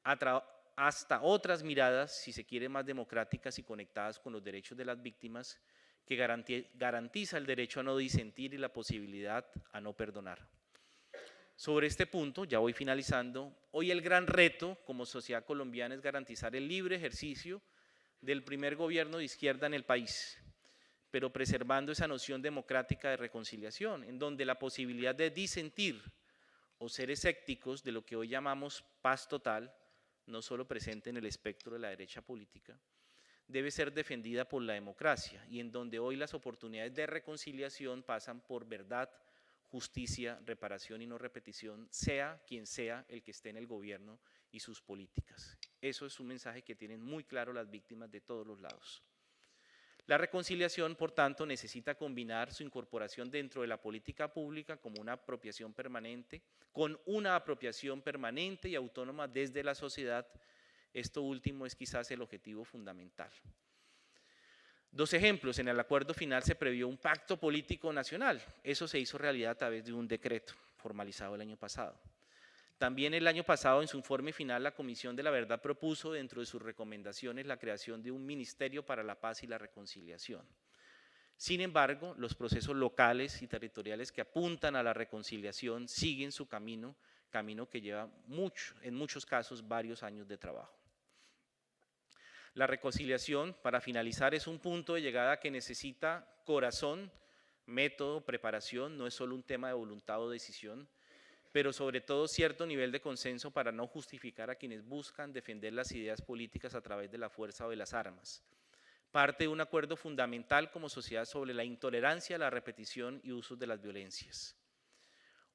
hasta otras miradas, si se quiere, más democráticas y conectadas con los derechos de las víctimas, que garantiza el derecho a no disentir y la posibilidad a no perdonar. Sobre este punto, ya voy finalizando, hoy el gran reto como sociedad colombiana es garantizar el libre ejercicio del primer gobierno de izquierda en el país, pero preservando esa noción democrática de reconciliación, en donde la posibilidad de disentir o ser escépticos de lo que hoy llamamos paz total, no solo presente en el espectro de la derecha política, debe ser defendida por la democracia, y en donde hoy las oportunidades de reconciliación pasan por verdad, justicia, reparación y no repetición, sea quien sea el que esté en el gobierno y sus políticas. Eso es un mensaje que tienen muy claro las víctimas de todos los lados. La reconciliación, por tanto, necesita combinar su incorporación dentro de la política pública como una apropiación permanente, con una apropiación permanente y autónoma desde la sociedad. Esto último es quizás el objetivo fundamental. Dos ejemplos: en el acuerdo final se previó un pacto político nacional. Eso se hizo realidad a través de un decreto formalizado el año pasado. También el año pasado, en su informe final, la Comisión de la Verdad propuso dentro de sus recomendaciones la creación de un Ministerio para la Paz y la Reconciliación. Sin embargo, los procesos locales y territoriales que apuntan a la reconciliación siguen su camino que lleva en muchos casos varios años de trabajo. La reconciliación, para finalizar, es un punto de llegada que necesita corazón, método, preparación, no es solo un tema de voluntad o decisión, pero sobre todo cierto nivel de consenso para no justificar a quienes buscan defender las ideas políticas a través de la fuerza o de las armas. Parte de un acuerdo fundamental como sociedad sobre la intolerancia, la repetición y usos de las violencias.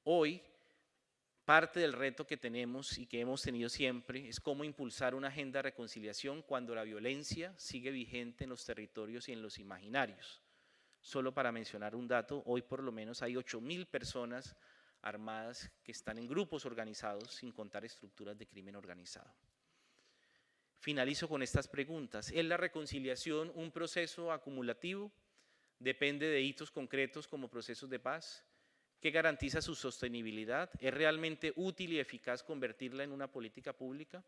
Hoy, parte del reto que tenemos y que hemos tenido siempre es cómo impulsar una agenda de reconciliación cuando la violencia sigue vigente en los territorios y en los imaginarios. Solo para mencionar un dato, hoy por lo menos hay 8.000 personas armadas que están en grupos organizados, sin contar estructuras de crimen organizado. Finalizo con estas preguntas. ¿Es la reconciliación un proceso acumulativo? ¿Depende de hitos concretos como procesos de paz? ¿Qué garantiza su sostenibilidad? ¿Es realmente útil y eficaz convertirla en una política pública?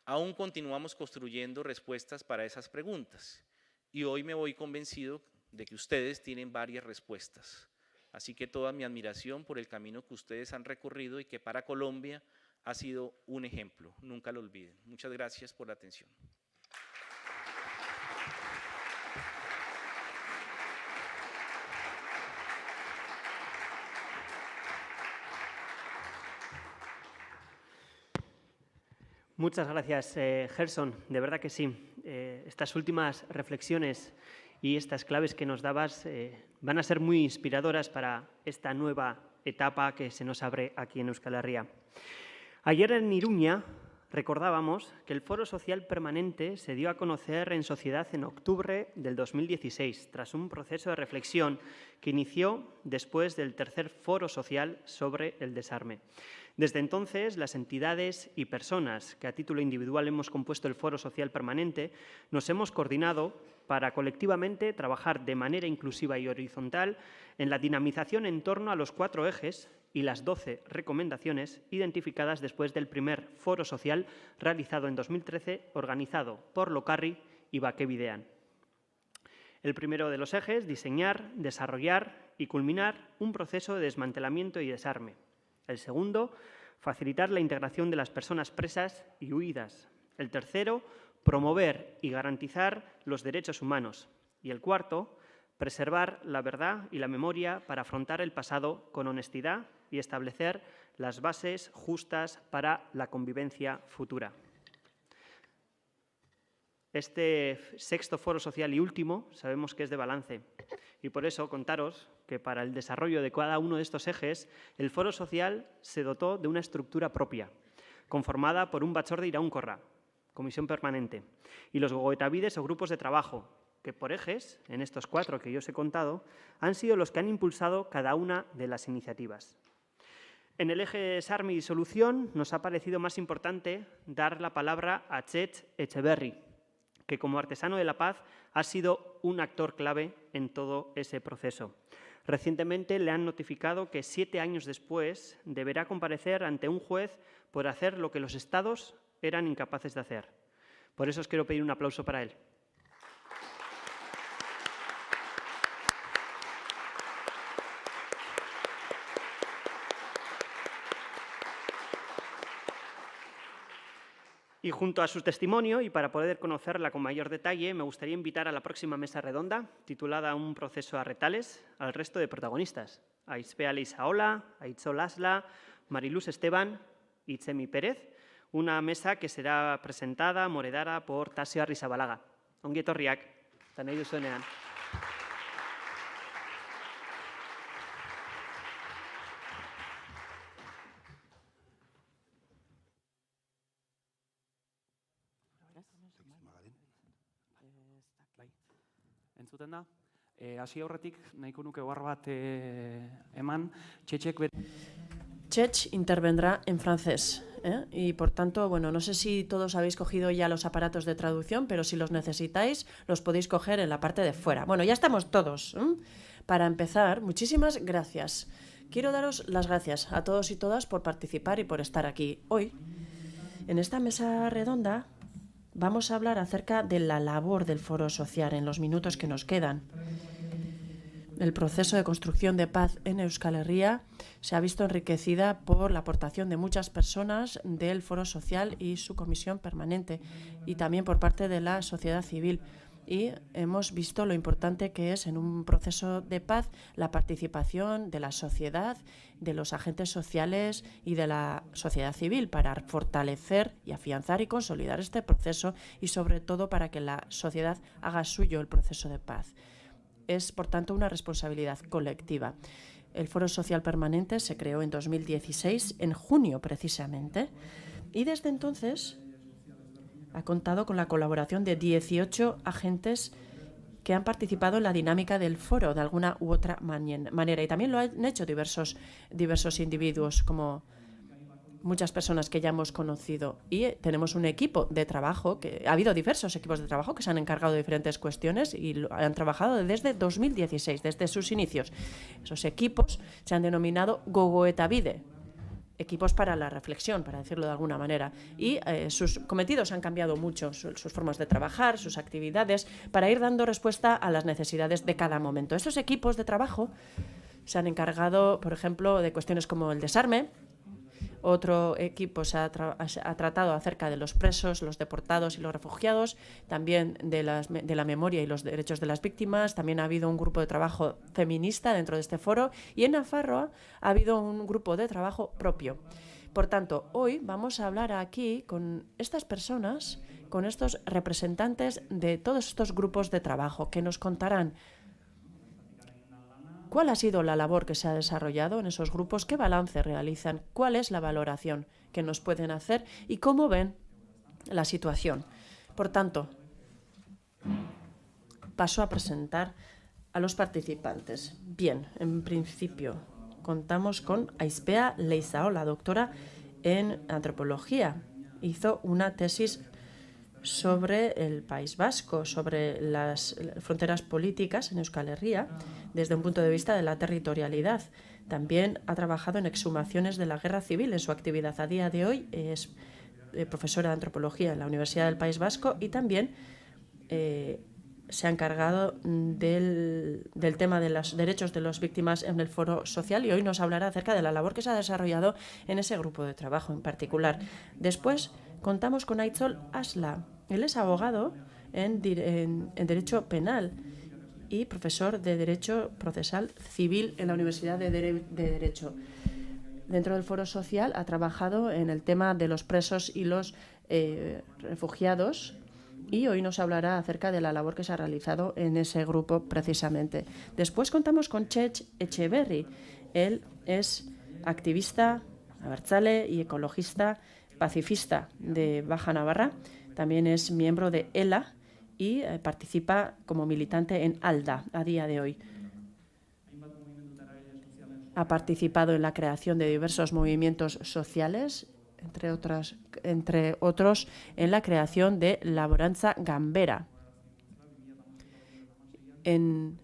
Aún continuamos construyendo respuestas para esas preguntas, y hoy me voy convencido de que ustedes tienen varias respuestas. Así que toda mi admiración por el camino que ustedes han recorrido y que para Colombia ha sido un ejemplo. Nunca lo olviden. Muchas gracias por la atención. Muchas gracias, Gerson. De verdad que sí. Estas últimas reflexiones y estas claves que nos dabas van a ser muy inspiradoras para esta nueva etapa que se nos abre aquí en Euskal Herria. Ayer en Iruña recordábamos que el Foro Social Permanente se dio a conocer en sociedad en octubre del 2016, tras un proceso de reflexión que inició después del tercer Foro Social sobre el desarme. Desde entonces, las entidades y personas que a título individual hemos compuesto el Foro Social Permanente nos hemos coordinado para colectivamente trabajar de manera inclusiva y horizontal en la dinamización en torno a los 4 ejes y las 12 recomendaciones identificadas después del primer Foro Social realizado en 2013, organizado por Locarri y Bakebidean. El primero de los ejes, diseñar, desarrollar y culminar un proceso de desmantelamiento y desarme. El segundo, facilitar la integración de las personas presas y huidas. El tercero, promover y garantizar los derechos humanos. Y el cuarto, preservar la verdad y la memoria para afrontar el pasado con honestidad y establecer las bases justas para la convivencia futura. Este sexto Foro Social y último sabemos que es de balance y por eso contaros que para el desarrollo de cada uno de estos ejes el Foro Social se dotó de una estructura propia, conformada por un batzorde iraunkorra, comisión permanente, y los gogoetabides o grupos de trabajo, que por ejes, en estos 4 que yo os he contado, han sido los que han impulsado cada una de las iniciativas. En el eje desarme y disolución nos ha parecido más importante dar la palabra a Txetx Etxeberri, que como artesano de la paz ha sido un actor clave en todo ese proceso. Recientemente le han notificado que 7 años después deberá comparecer ante un juez por hacer lo que los estados eran incapaces de hacer. Por eso os quiero pedir un aplauso para él. Y junto a su testimonio, y para poder conocerla con mayor detalle, me gustaría invitar a la próxima mesa redonda, titulada Un proceso a retales, al resto de protagonistas. A Itzpea Leizaola, a Itzol Asla, Mariluz Esteban y Txemi Pérez, una mesa que será presentada, moderada por Tasio Arrizabalaga. Ongi etorriak, eta nahi duzuenean. Entzuten da? Hasi aurretik nahiko nuke ohar bat eman, Txetx intervendrá en francés, y por tanto, bueno, no sé si todos habéis cogido ya los aparatos de traducción, pero si los necesitáis, los podéis coger en la parte de fuera. Bueno, ya estamos todos. Para empezar, muchísimas gracias. Quiero daros las gracias a todos y todas por participar y por estar aquí hoy. En esta mesa redonda vamos a hablar acerca de la labor del Foro Social en los minutos que nos quedan. El proceso de construcción de paz en Euskal Herria se ha visto enriquecida por la aportación de muchas personas del Foro Social y su comisión permanente, y también por parte de la sociedad civil. Y hemos visto lo importante que es en un proceso de paz la participación de la sociedad, de los agentes sociales y de la sociedad civil para fortalecer y afianzar y consolidar este proceso, y sobre todo para que la sociedad haga suyo el proceso de paz. Es, por tanto, una responsabilidad colectiva. El Foro Social Permanente se creó en 2016, en junio precisamente, y desde entonces ha contado con la colaboración de 18 agentes que han participado en la dinámica del foro de alguna u otra manera. Y también lo han hecho diversos individuos, como muchas personas que ya hemos conocido. Y tenemos un equipo de trabajo, que ha habido diversos equipos de trabajo que se han encargado de diferentes cuestiones y han trabajado desde 2016, desde sus inicios. Esos equipos se han denominado Gogoetabide, equipos para la reflexión, para decirlo de alguna manera, y sus cometidos han cambiado mucho, sus formas de trabajar, sus actividades, para ir dando respuesta a las necesidades de cada momento. Estos equipos de trabajo se han encargado, por ejemplo, de cuestiones como el desarme. Otro equipo se ha tratado acerca de los presos, los deportados y los refugiados, también de la memoria y los derechos de las víctimas. También ha habido un grupo de trabajo feminista dentro de este foro, y en Nafarroa ha habido un grupo de trabajo propio. Por tanto, hoy vamos a hablar aquí con estas personas, con estos representantes de todos estos grupos de trabajo, que nos contarán ¿Cuál ha sido la labor que se ha desarrollado en esos grupos? ¿Qué balance realizan? ¿Cuál es la valoración que nos pueden hacer? ¿Y cómo ven la situación? Por tanto, paso a presentar a los participantes. Bien, en principio contamos con Aispea Leizaola, doctora en antropología. Hizo una tesis sobre el País Vasco, sobre las fronteras políticas en Euskal Herria, desde un punto de vista de la territorialidad. También ha trabajado en exhumaciones de la Guerra Civil en su actividad. A día de hoy es profesora de antropología en la Universidad del País Vasco y también se ha encargado del tema de los derechos de las víctimas en el Foro Social y hoy nos hablará acerca de la labor que se ha desarrollado en ese grupo de trabajo en particular. Después contamos con Aitzol Asla. Él es abogado en Derecho Penal y profesor de Derecho Procesal Civil en la Universidad de Derecho. Dentro del Foro Social ha trabajado en el tema de los presos y los refugiados y hoy nos hablará acerca de la labor que se ha realizado en ese grupo precisamente. Después contamos con Txetx Etxeberri. Él es activista, abertzale y ecologista pacifista de Baja Navarra. También es miembro de ELA y participa como militante en ALDA a día de hoy. Ha participado en la creación de diversos movimientos sociales, entre otros en la creación de Laborantza Ganbera. En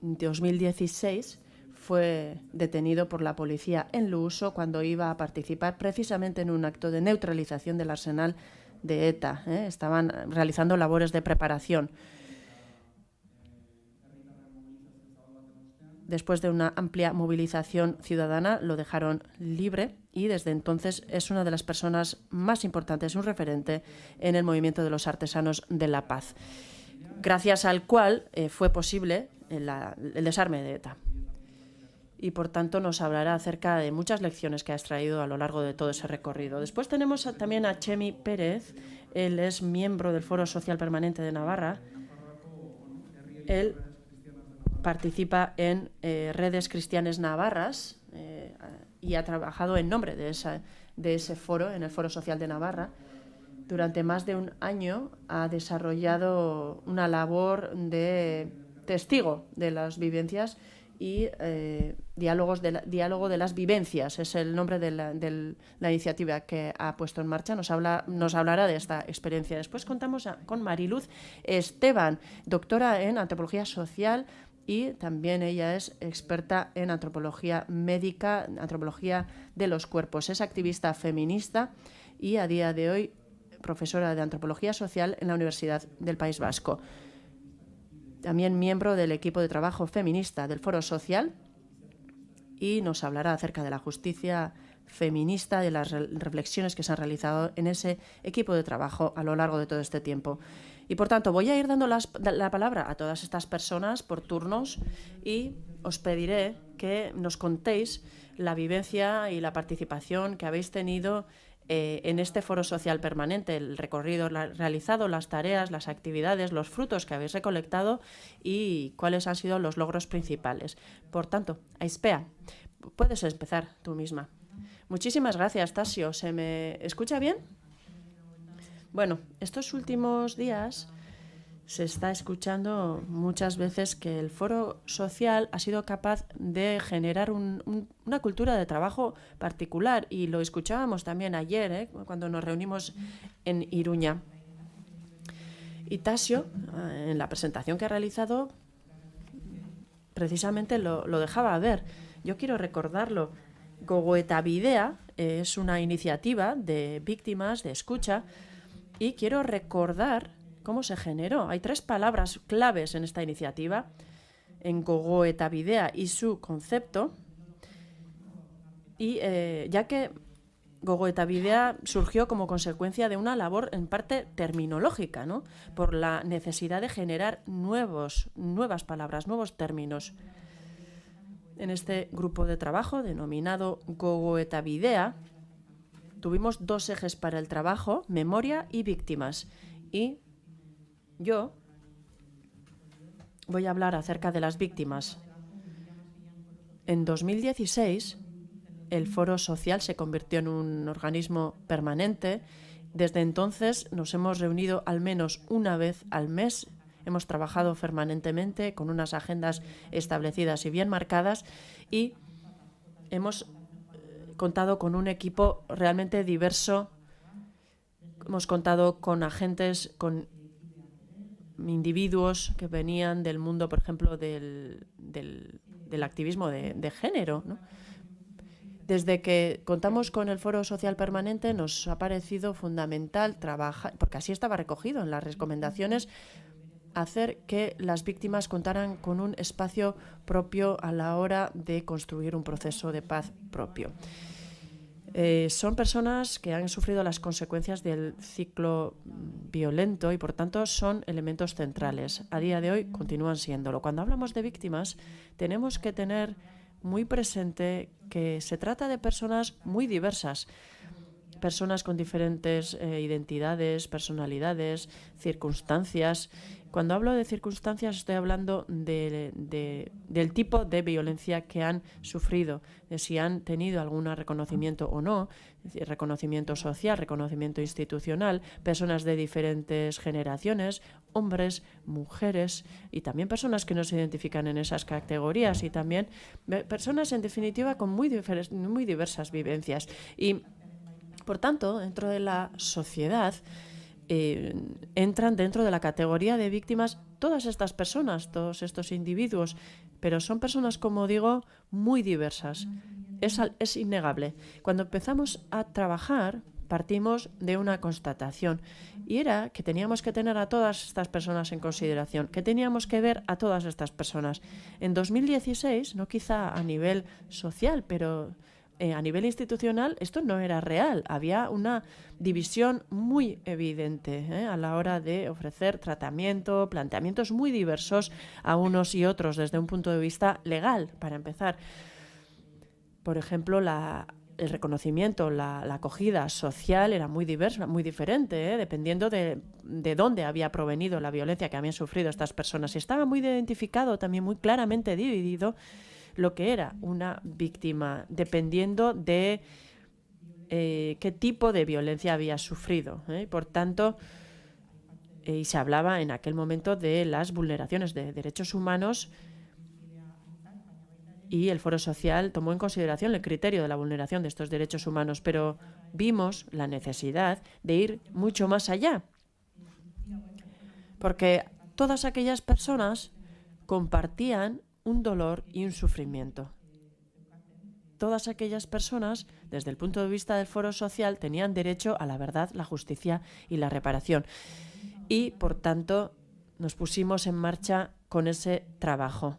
2016 fue detenido por la policía en Luuso cuando iba a participar precisamente en un acto de neutralización del arsenal de ETA. Estaban realizando labores de preparación. Después de una amplia movilización ciudadana, lo dejaron libre y desde entonces es una de las personas más importantes, un referente en el movimiento de los artesanos de la paz, gracias al cual fue posible el desarme de ETA. Y por tanto nos hablará acerca de muchas lecciones que ha extraído a lo largo de todo ese recorrido. Después tenemos también a Txemi Pérez. Él es miembro del Foro Social Permanente de Navarra. Él participa en Redes Cristianes Navarras y ha trabajado en nombre de ese foro, en el Foro Social de Navarra. Durante más de un año ha desarrollado una labor de testigo de las vivencias y diálogo de las vivencias, es el nombre de la iniciativa que ha puesto en marcha. Nos hablará de esta experiencia. Después contamos con Mariluz Esteban, doctora en antropología social y también ella es experta en antropología médica, antropología de los cuerpos. Es activista feminista y a día de hoy profesora de antropología social en la Universidad del País Vasco. También miembro del equipo de trabajo feminista del Foro Social y nos hablará acerca de la justicia feminista, de las reflexiones que se han realizado en ese equipo de trabajo a lo largo de todo este tiempo. Y por tanto voy a ir dando la palabra a todas estas personas por turnos y os pediré que nos contéis la vivencia y la participación que habéis tenido en este Foro Social Permanente, el recorrido realizado, las tareas, las actividades, los frutos que habéis recolectado y cuáles han sido los logros principales. Por tanto, Aispea, puedes empezar tú misma. Muchísimas gracias, Tasio. ¿Se me escucha bien? Bueno, estos últimos días se está escuchando muchas veces que el Foro Social ha sido capaz de generar una cultura de trabajo particular y lo escuchábamos también ayer, cuando nos reunimos en Iruña. Y Tasio, en la presentación que ha realizado, precisamente lo dejaba ver. Yo quiero recordarlo. Gogoeta Bidea es una iniciativa de víctimas de escucha y quiero recordar cómo se generó. Hay 3 palabras claves en esta iniciativa, en Gogoeta Bidea y su concepto, y ya que Gogoeta Bidea surgió como consecuencia de una labor en parte terminológica, ¿no? Por la necesidad de generar nuevas palabras, nuevos términos. En este grupo de trabajo denominado Gogoeta Bidea tuvimos 2 ejes para el trabajo, memoria y víctimas. Y yo voy a hablar acerca de las víctimas. En 2016, el Foro Social se convirtió en un organismo permanente. Desde entonces nos hemos reunido al menos una vez al mes. Hemos trabajado permanentemente con unas agendas establecidas y bien marcadas y hemos contado con un equipo realmente diverso. Hemos contado con agentes, con individuos que venían del mundo, por ejemplo, del activismo de género, ¿no? Desde que contamos con el Foro Social Permanente nos ha parecido fundamental trabajar, porque así estaba recogido en las recomendaciones, hacer que las víctimas contaran con un espacio propio a la hora de construir un proceso de paz propio. Son personas que han sufrido las consecuencias del ciclo violento y, por tanto, son elementos centrales. A día de hoy continúan siéndolo. Cuando hablamos de víctimas, tenemos que tener muy presente que se trata de personas muy diversas, personas con diferentes identidades, personalidades, circunstancias. Cuando hablo de circunstancias estoy hablando del tipo de violencia que han sufrido, de si han tenido algún reconocimiento o no, reconocimiento social, reconocimiento institucional, personas de diferentes generaciones, hombres, mujeres y también personas que no se identifican en esas categorías y también personas en definitiva con muy diversas vivencias. Y por tanto, dentro de la sociedad entran dentro de la categoría de víctimas todas estas personas, todos estos individuos, pero son personas, como digo, muy diversas. Es innegable. Cuando empezamos a trabajar, partimos de una constatación y era que teníamos que tener a todas estas personas en consideración, que teníamos que ver a todas estas personas. En 2016, no quizá a nivel social, pero a nivel institucional esto no era real. Había una división muy evidente a la hora de ofrecer tratamiento, planteamientos muy diversos a unos y otros desde un punto de vista legal, para empezar. Por ejemplo, el reconocimiento, la acogida social era muy diversa, muy diferente, dependiendo de dónde había provenido la violencia que habían sufrido estas personas. Y estaba muy identificado, también muy claramente dividido, lo que era una víctima, dependiendo de qué tipo de violencia había sufrido. Por tanto, y se hablaba en aquel momento de las vulneraciones de derechos humanos y el Foro Social tomó en consideración el criterio de la vulneración de estos derechos humanos, pero vimos la necesidad de ir mucho más allá, porque todas aquellas personas compartían un dolor y un sufrimiento. Todas aquellas personas, desde el punto de vista del Foro Social, tenían derecho a la verdad, la justicia y la reparación. Y, por tanto, nos pusimos en marcha con ese trabajo.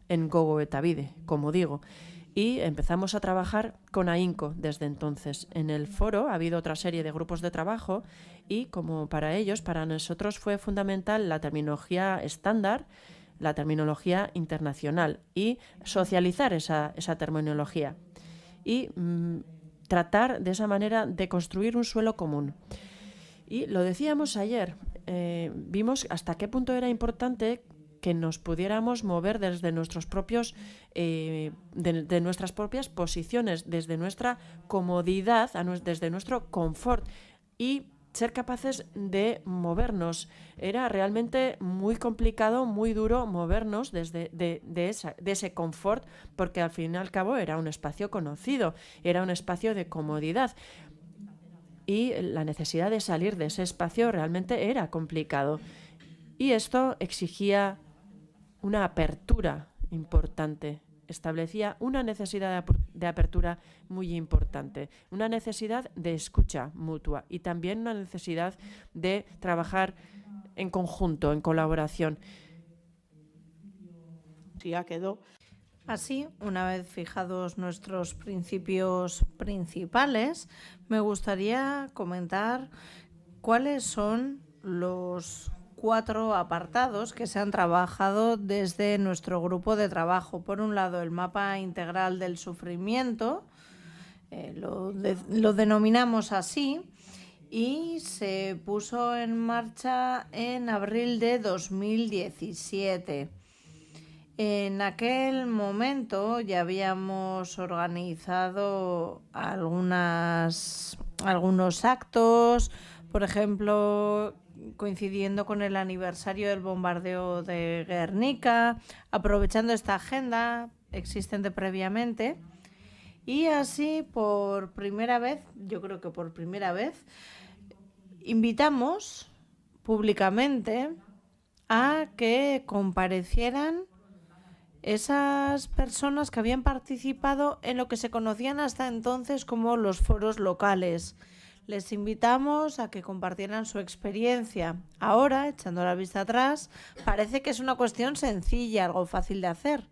En Gogoetabide, como digo. Y empezamos a trabajar con AINCO desde entonces. En el foro ha habido otra serie de grupos de trabajo y como para ellos, para nosotros fue fundamental la terminología estándar, la terminología internacional y socializar esa terminología y tratar de esa manera de construir un suelo común. Y lo decíamos ayer, vimos hasta qué punto era importante que nos pudiéramos mover desde nuestros propios, de nuestras propias posiciones, desde nuestra comodidad, desde nuestro confort y ser capaces de movernos. Era realmente muy complicado, muy duro movernos desde de ese confort, porque al fin y al cabo era un espacio conocido, era un espacio de comodidad. Y la necesidad de salir de ese espacio realmente era complicado. Y esto exigía una apertura importante, establecía una necesidad de apertura muy importante, una necesidad de escucha mutua y también una necesidad de trabajar en conjunto, en colaboración. Ya quedó. Así, una vez fijados nuestros principios principales, me gustaría comentar cuáles son los 4 apartados que se han trabajado desde nuestro grupo de trabajo. Por un lado, el mapa integral del sufrimiento, lo denominamos así, y se puso en marcha en abril de 2017. En aquel momento ya habíamos organizado algunos actos, por ejemplo, coincidiendo con el aniversario del bombardeo de Guernica, aprovechando esta agenda existente previamente. Y así, por primera vez, yo creo que por primera vez, invitamos públicamente a que comparecieran esas personas que habían participado en lo que se conocían hasta entonces como los foros locales. Les invitamos a que compartieran su experiencia. Ahora, echando la vista atrás, parece que es una cuestión sencilla, algo fácil de hacer,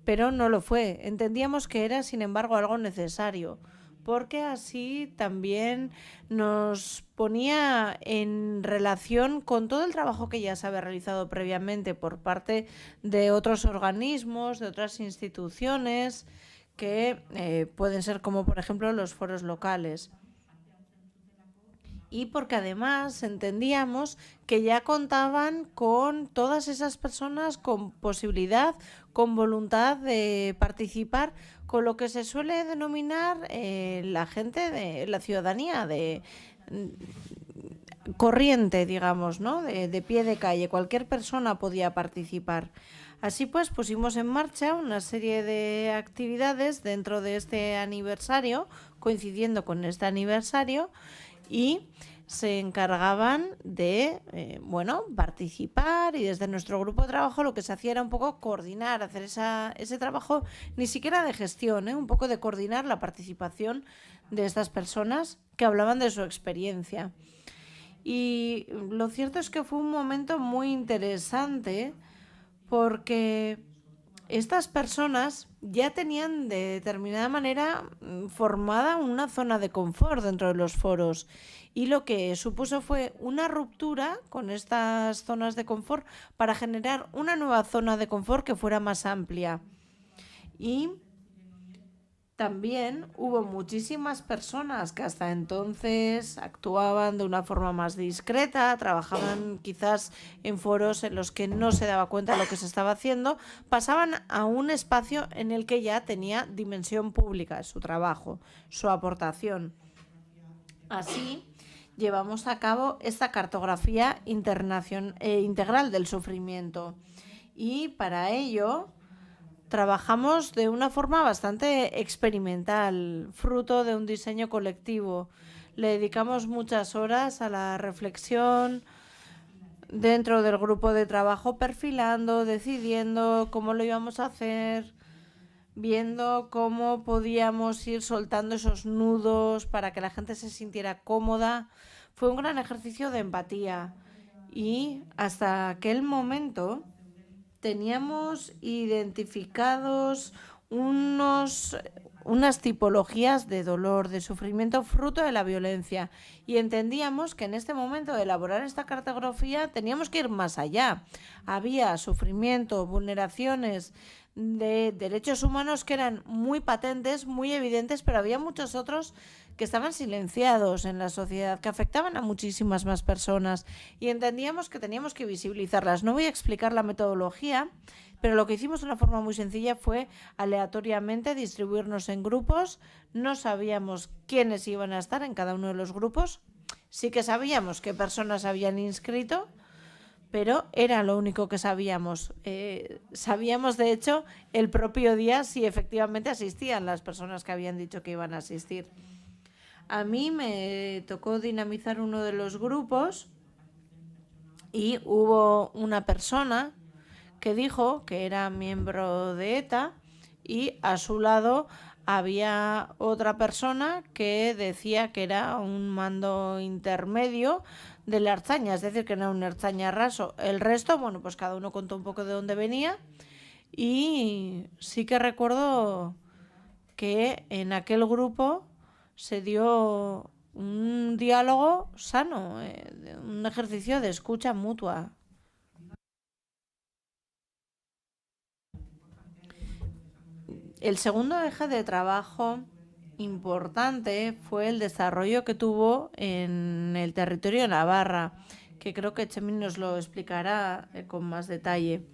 pero no lo fue. Entendíamos que era, sin embargo, algo necesario, porque así también nos ponía en relación con todo el trabajo que ya se había realizado previamente por parte de otros organismos, de otras instituciones, que pueden ser como, por ejemplo, los foros locales. Y porque además entendíamos que ya contaban con todas esas personas con posibilidad, con voluntad de participar, con lo que se suele denominar la gente de la ciudadanía de corriente, digamos, ¿no? De pie de calle. Cualquier persona podía participar. Así pues, pusimos en marcha una serie de actividades dentro de este aniversario, coincidiendo con este aniversario, y se encargaban de participar, y desde nuestro grupo de trabajo lo que se hacía era un poco coordinar, hacer ese trabajo ni siquiera de gestión, un poco de coordinar la participación de estas personas que hablaban de su experiencia. Y lo cierto es que fue un momento muy interesante porque estas personas ya tenían de determinada manera formada una zona de confort dentro de los foros, y lo que supuso fue una ruptura con estas zonas de confort para generar una nueva zona de confort que fuera más amplia. Y también hubo muchísimas personas que hasta entonces actuaban de una forma más discreta, trabajaban quizás en foros en los que no se daba cuenta de lo que se estaba haciendo, pasaban a un espacio en el que ya tenía dimensión pública su trabajo, su aportación. Así, llevamos a cabo esta cartografía integral del sufrimiento, y para ello trabajamos de una forma bastante experimental, fruto de un diseño colectivo. Le dedicamos muchas horas a la reflexión dentro del grupo de trabajo, perfilando, decidiendo cómo lo íbamos a hacer, viendo cómo podíamos ir soltando esos nudos para que la gente se sintiera cómoda. Fue un gran ejercicio de empatía, y hasta aquel momento teníamos identificados unas tipologías de dolor, de sufrimiento fruto de la violencia, y entendíamos que en este momento de elaborar esta cartografía teníamos que ir más allá. Había sufrimiento, vulneraciones de derechos humanos que eran muy patentes, muy evidentes, pero había muchos otros que estaban silenciados en la sociedad, que afectaban a muchísimas más personas, y entendíamos que teníamos que visibilizarlas. No voy a explicar la metodología, pero lo que hicimos de una forma muy sencilla fue aleatoriamente distribuirnos en grupos. No sabíamos quiénes iban a estar en cada uno de los grupos. Sí que sabíamos qué personas habían inscrito, pero era lo único que sabíamos. Sabíamos, de hecho, el propio día si efectivamente asistían las personas que habían dicho que iban a asistir. A mí me tocó dinamizar uno de los grupos, y hubo una persona que dijo que era miembro de ETA, y a su lado había otra persona que decía que era un mando intermedio de la Ertzaintza, es decir, que no era un Ertzaintza raso. El resto, bueno, pues cada uno contó un poco de dónde venía, y sí que recuerdo que en aquel grupo se dio un diálogo sano, un ejercicio de escucha mutua. El segundo eje de trabajo importante fue el desarrollo que tuvo en el territorio de Navarra, que creo que Chemi nos lo explicará con más detalle.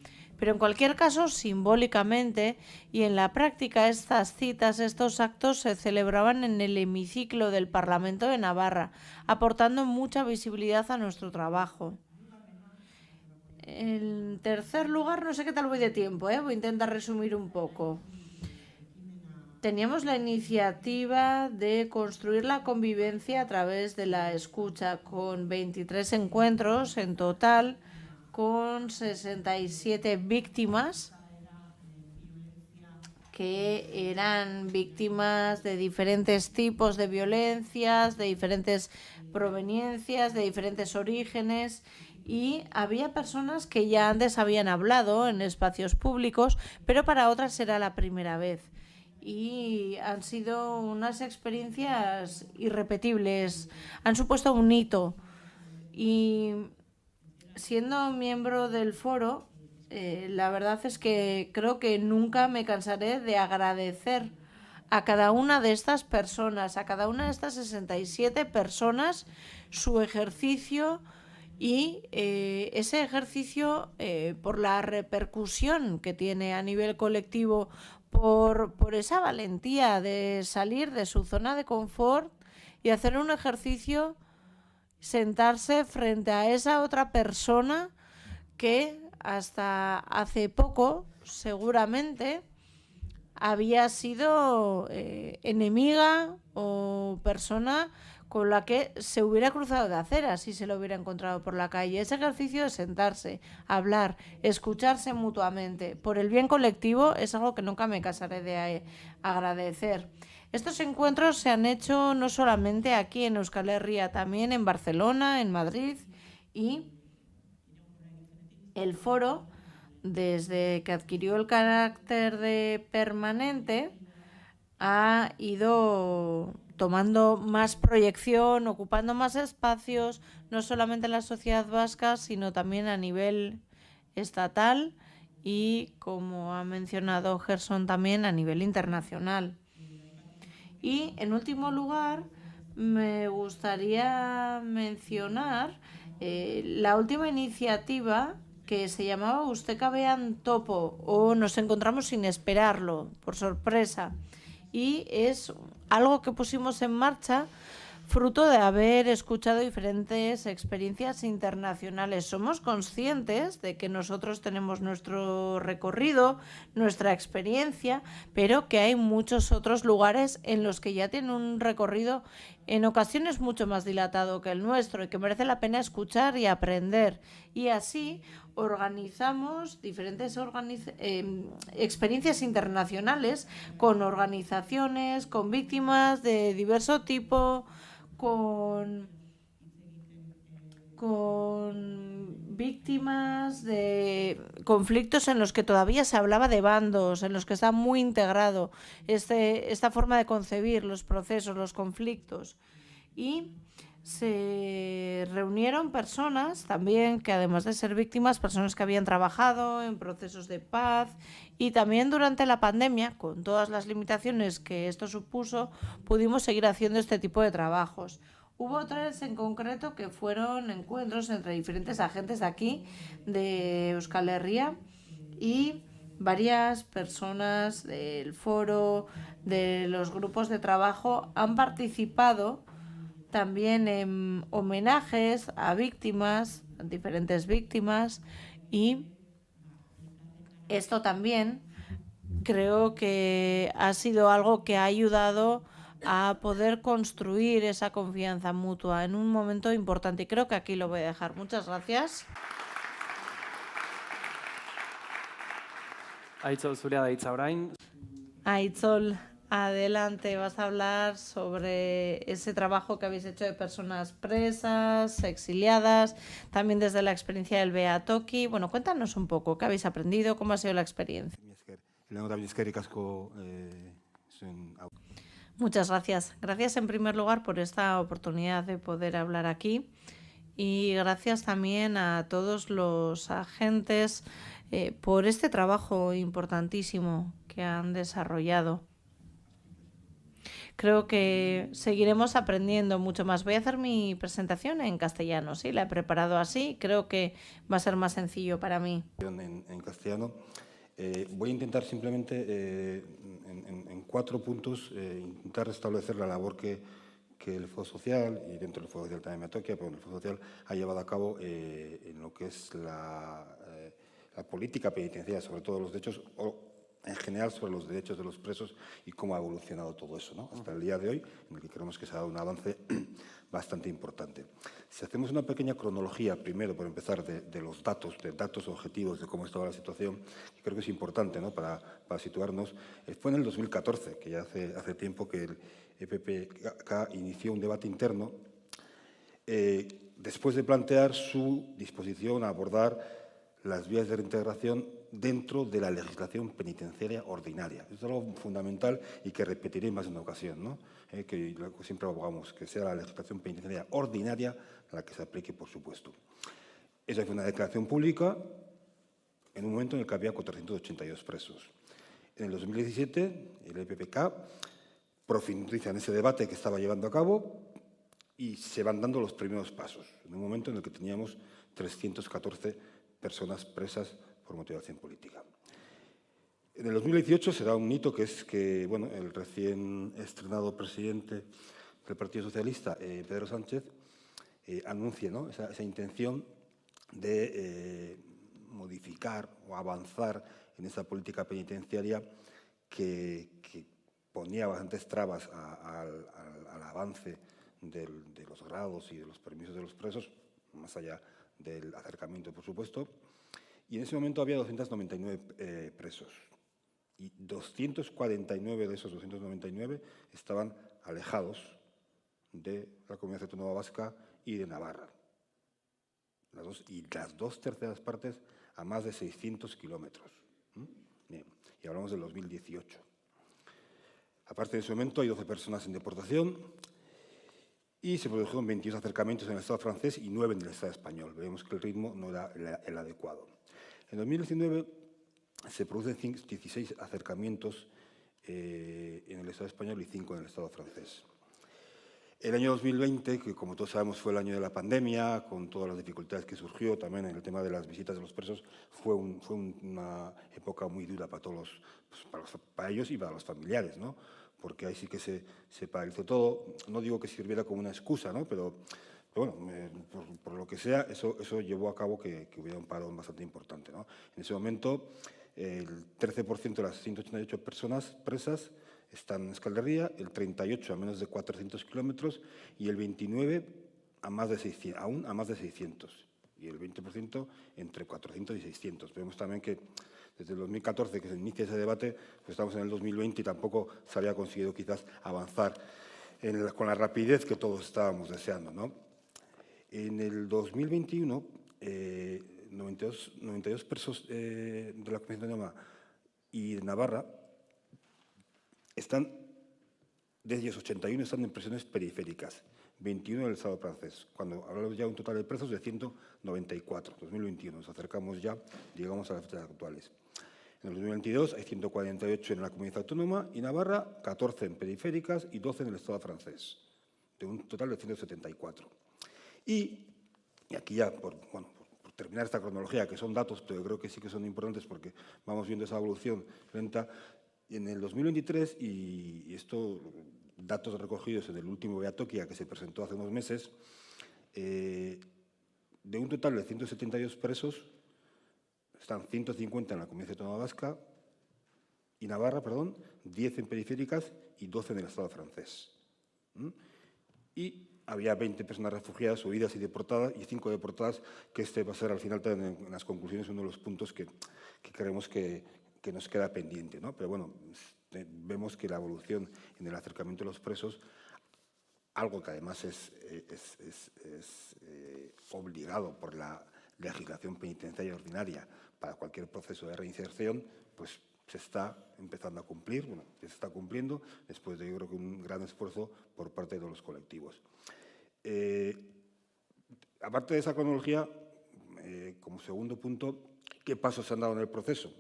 Pero en cualquier caso, simbólicamente y en la práctica, estas citas, estos actos se celebraban en el hemiciclo del Parlamento de Navarra, aportando mucha visibilidad a nuestro trabajo. En tercer lugar, no sé qué tal voy de tiempo, voy a intentar resumir un poco. Teníamos la iniciativa de construir la convivencia a través de la escucha, con 23 encuentros en total, con 67 víctimas, que eran víctimas de diferentes tipos de violencias, de diferentes proveniencias, de diferentes orígenes. Y había personas que ya antes habían hablado en espacios públicos, pero para otras era la primera vez. Y han sido unas experiencias irrepetibles, han supuesto un hito. Y siendo miembro del foro, la verdad es que creo que nunca me cansaré de agradecer a cada una de estas personas, a cada una de estas 67 personas, su ejercicio y ese ejercicio por la repercusión que tiene a nivel colectivo, por esa valentía de salir de su zona de confort y hacer un ejercicio, sentarse frente a esa otra persona que hasta hace poco seguramente había sido enemiga o persona con la que se hubiera cruzado de acera si se lo hubiera encontrado por la calle. Ese ejercicio de sentarse, hablar, escucharse mutuamente por el bien colectivo es algo que nunca me cansaré de agradecer. Estos encuentros se han hecho no solamente aquí en Euskal Herria, también en Barcelona, en Madrid, y el foro, desde que adquirió el carácter de permanente, ha ido tomando más proyección, ocupando más espacios, no solamente en la sociedad vasca, sino también a nivel estatal y, como ha mencionado Gerson, también a nivel internacional. Y, en último lugar, me gustaría mencionar la última iniciativa que se llamaba Ustekabean Topo, o Nos encontramos sin esperarlo, por sorpresa. Y es algo que pusimos en marcha fruto de haber escuchado diferentes experiencias internacionales. Somos conscientes de que nosotros tenemos nuestro recorrido, nuestra experiencia, pero que hay muchos otros lugares en los que ya tienen un recorrido en ocasiones mucho más dilatado que el nuestro y que merece la pena escuchar y aprender. Y así organizamos diferentes experiencias internacionales con organizaciones, con víctimas de diverso tipo, con víctimas de conflictos en los que todavía se hablaba de bandos, en los que está muy integrado esta forma de concebir los procesos, los conflictos. Y se reunieron personas también que, además de ser víctimas, personas que habían trabajado en procesos de paz, y también durante la pandemia, con todas las limitaciones que esto supuso, pudimos seguir haciendo este tipo de trabajos. Hubo 3 en concreto que fueron encuentros entre diferentes agentes de aquí, de Euskal Herria, y varias personas del foro, de los grupos de trabajo, han participado también en homenajes a víctimas, a diferentes víctimas, y esto también creo que ha sido algo que ha ayudado a poder construir esa confianza mutua en un momento importante. Y creo que aquí lo voy a dejar. Muchas gracias. Aitzol, zurea da hitza orain. Aitzol, adelante, vas a hablar sobre ese trabajo que habéis hecho de personas presas, exiliadas, también desde la experiencia del Behatoki. Bueno, cuéntanos un poco, ¿qué habéis aprendido? ¿Cómo ha sido la experiencia? Muchas gracias. Gracias en primer lugar por esta oportunidad de poder hablar aquí, y gracias también a todos los agentes por este trabajo importantísimo que han desarrollado. creo que seguiremos aprendiendo mucho más. Voy a hacer mi presentación en castellano, ¿sí? La he preparado así, creo que va a ser más sencillo para mí. En castellano. Voy a intentar simplemente, en 4 puntos, intentar restablecer la labor que el Foro Social, y dentro del Foro Social también me toca, pero el Foro Social ha llevado a cabo en lo que es la política penitenciaria, sobre todo los derechos, o en general sobre los derechos de los presos y cómo ha evolucionado todo eso, ¿no? Hasta el día de hoy, en el que creemos que se ha dado un avance bastante importante. Si hacemos una pequeña cronología, primero, por empezar, de los datos objetivos de cómo estaba la situación, que creo que es importante, ¿no?, para situarnos, fue en el 2014, que ya hace tiempo que el EPPK inició un debate interno después de plantear su disposición a abordar las vías de reintegración dentro de la legislación penitenciaria ordinaria. Eso es algo fundamental y que repetiré más de una ocasión, ¿no? Que siempre abogamos, que sea la legislación penitenciaria ordinaria la que se aplique, por supuesto. Esa fue una declaración pública en un momento en el que había 482 presos. En el 2017, el EPPK profundiza en ese debate que estaba llevando a cabo y se van dando los primeros pasos, en un momento en el que teníamos 314 personas presas por motivación política. En el 2018 se da un hito, que es que, bueno, el recién estrenado presidente del Partido Socialista, Pedro Sánchez, anuncia, ¿no?, esa intención de modificar o avanzar en esa política penitenciaria que ponía bastantes trabas al avance de los grados y de los permisos de los presos, más allá del acercamiento, por supuesto, y en ese momento había 299 presos, y 249 de esos 299 estaban alejados de la Comunidad Autónoma Vasca y de Navarra. Las 2/3 partes a más de 600 kilómetros. Bien, y hablamos del 2018. Aparte de ese momento hay 12 personas en deportación y se produjeron 22 acercamientos en el Estado francés y 9 en el Estado español. Vemos que el ritmo no era el adecuado. En 2019 se producen 16 acercamientos en el Estado español y 5 en el Estado francés. El año 2020, que como todos sabemos fue el año de la pandemia, con todas las dificultades que surgió también en el tema de las visitas de los presos, fue una época muy dura para todos, para ellos y para los familiares, ¿no? Porque ahí sí que se paralizó todo. No digo que sirviera como una excusa, ¿no?, pero bueno, por lo que sea, eso llevó a cabo que hubiera un parón bastante importante, ¿no? En ese momento, el 13% de las 188 personas presas están en Euskal Herria, el 38% a menos de 400 kilómetros y el 29% a más de 600, y el 20% entre 400 y 600. Vemos también que desde el 2014, que se inicia ese debate, pues estamos en el 2020 y tampoco se había conseguido quizás avanzar con la rapidez que todos estábamos deseando, ¿no? En el 2021, 92 presos de la Comunidad Autónoma y de Navarra de ellos 81 están en prisiones periféricas, 21 en el Estado francés. Cuando hablamos ya de un total de presos de 194, 2021, nos acercamos ya, llegamos a las fechas actuales. En el 2022 hay 148 en la Comunidad Autónoma y Navarra, 14 en periféricas y 12 en el Estado francés, de un total de 174. Y aquí ya, por terminar esta cronología, que son datos, pero creo que sí que son importantes porque vamos viendo esa evolución lenta. En el 2023, y esto, datos recogidos en el último Beatokia que se presentó hace unos meses, de un total de 172 presos, están 150 en la Comunidad Autónoma Vasca y Navarra, 10 en periféricas y 12 en el Estado francés. Y había 20 personas refugiadas, huidas y deportadas, y 5 deportadas, que este va a ser al final también en las conclusiones uno de los puntos que creemos que nos queda pendiente, ¿no? Pero bueno, vemos que la evolución en el acercamiento de los presos, algo que además es obligado por la legislación penitenciaria ordinaria para cualquier proceso de reinserción, pues se está empezando a cumplir, bueno, se está cumpliendo después de, yo creo que un gran esfuerzo por parte de los colectivos. Aparte de esa cronología, como segundo punto, ¿qué pasos se han dado en el proceso?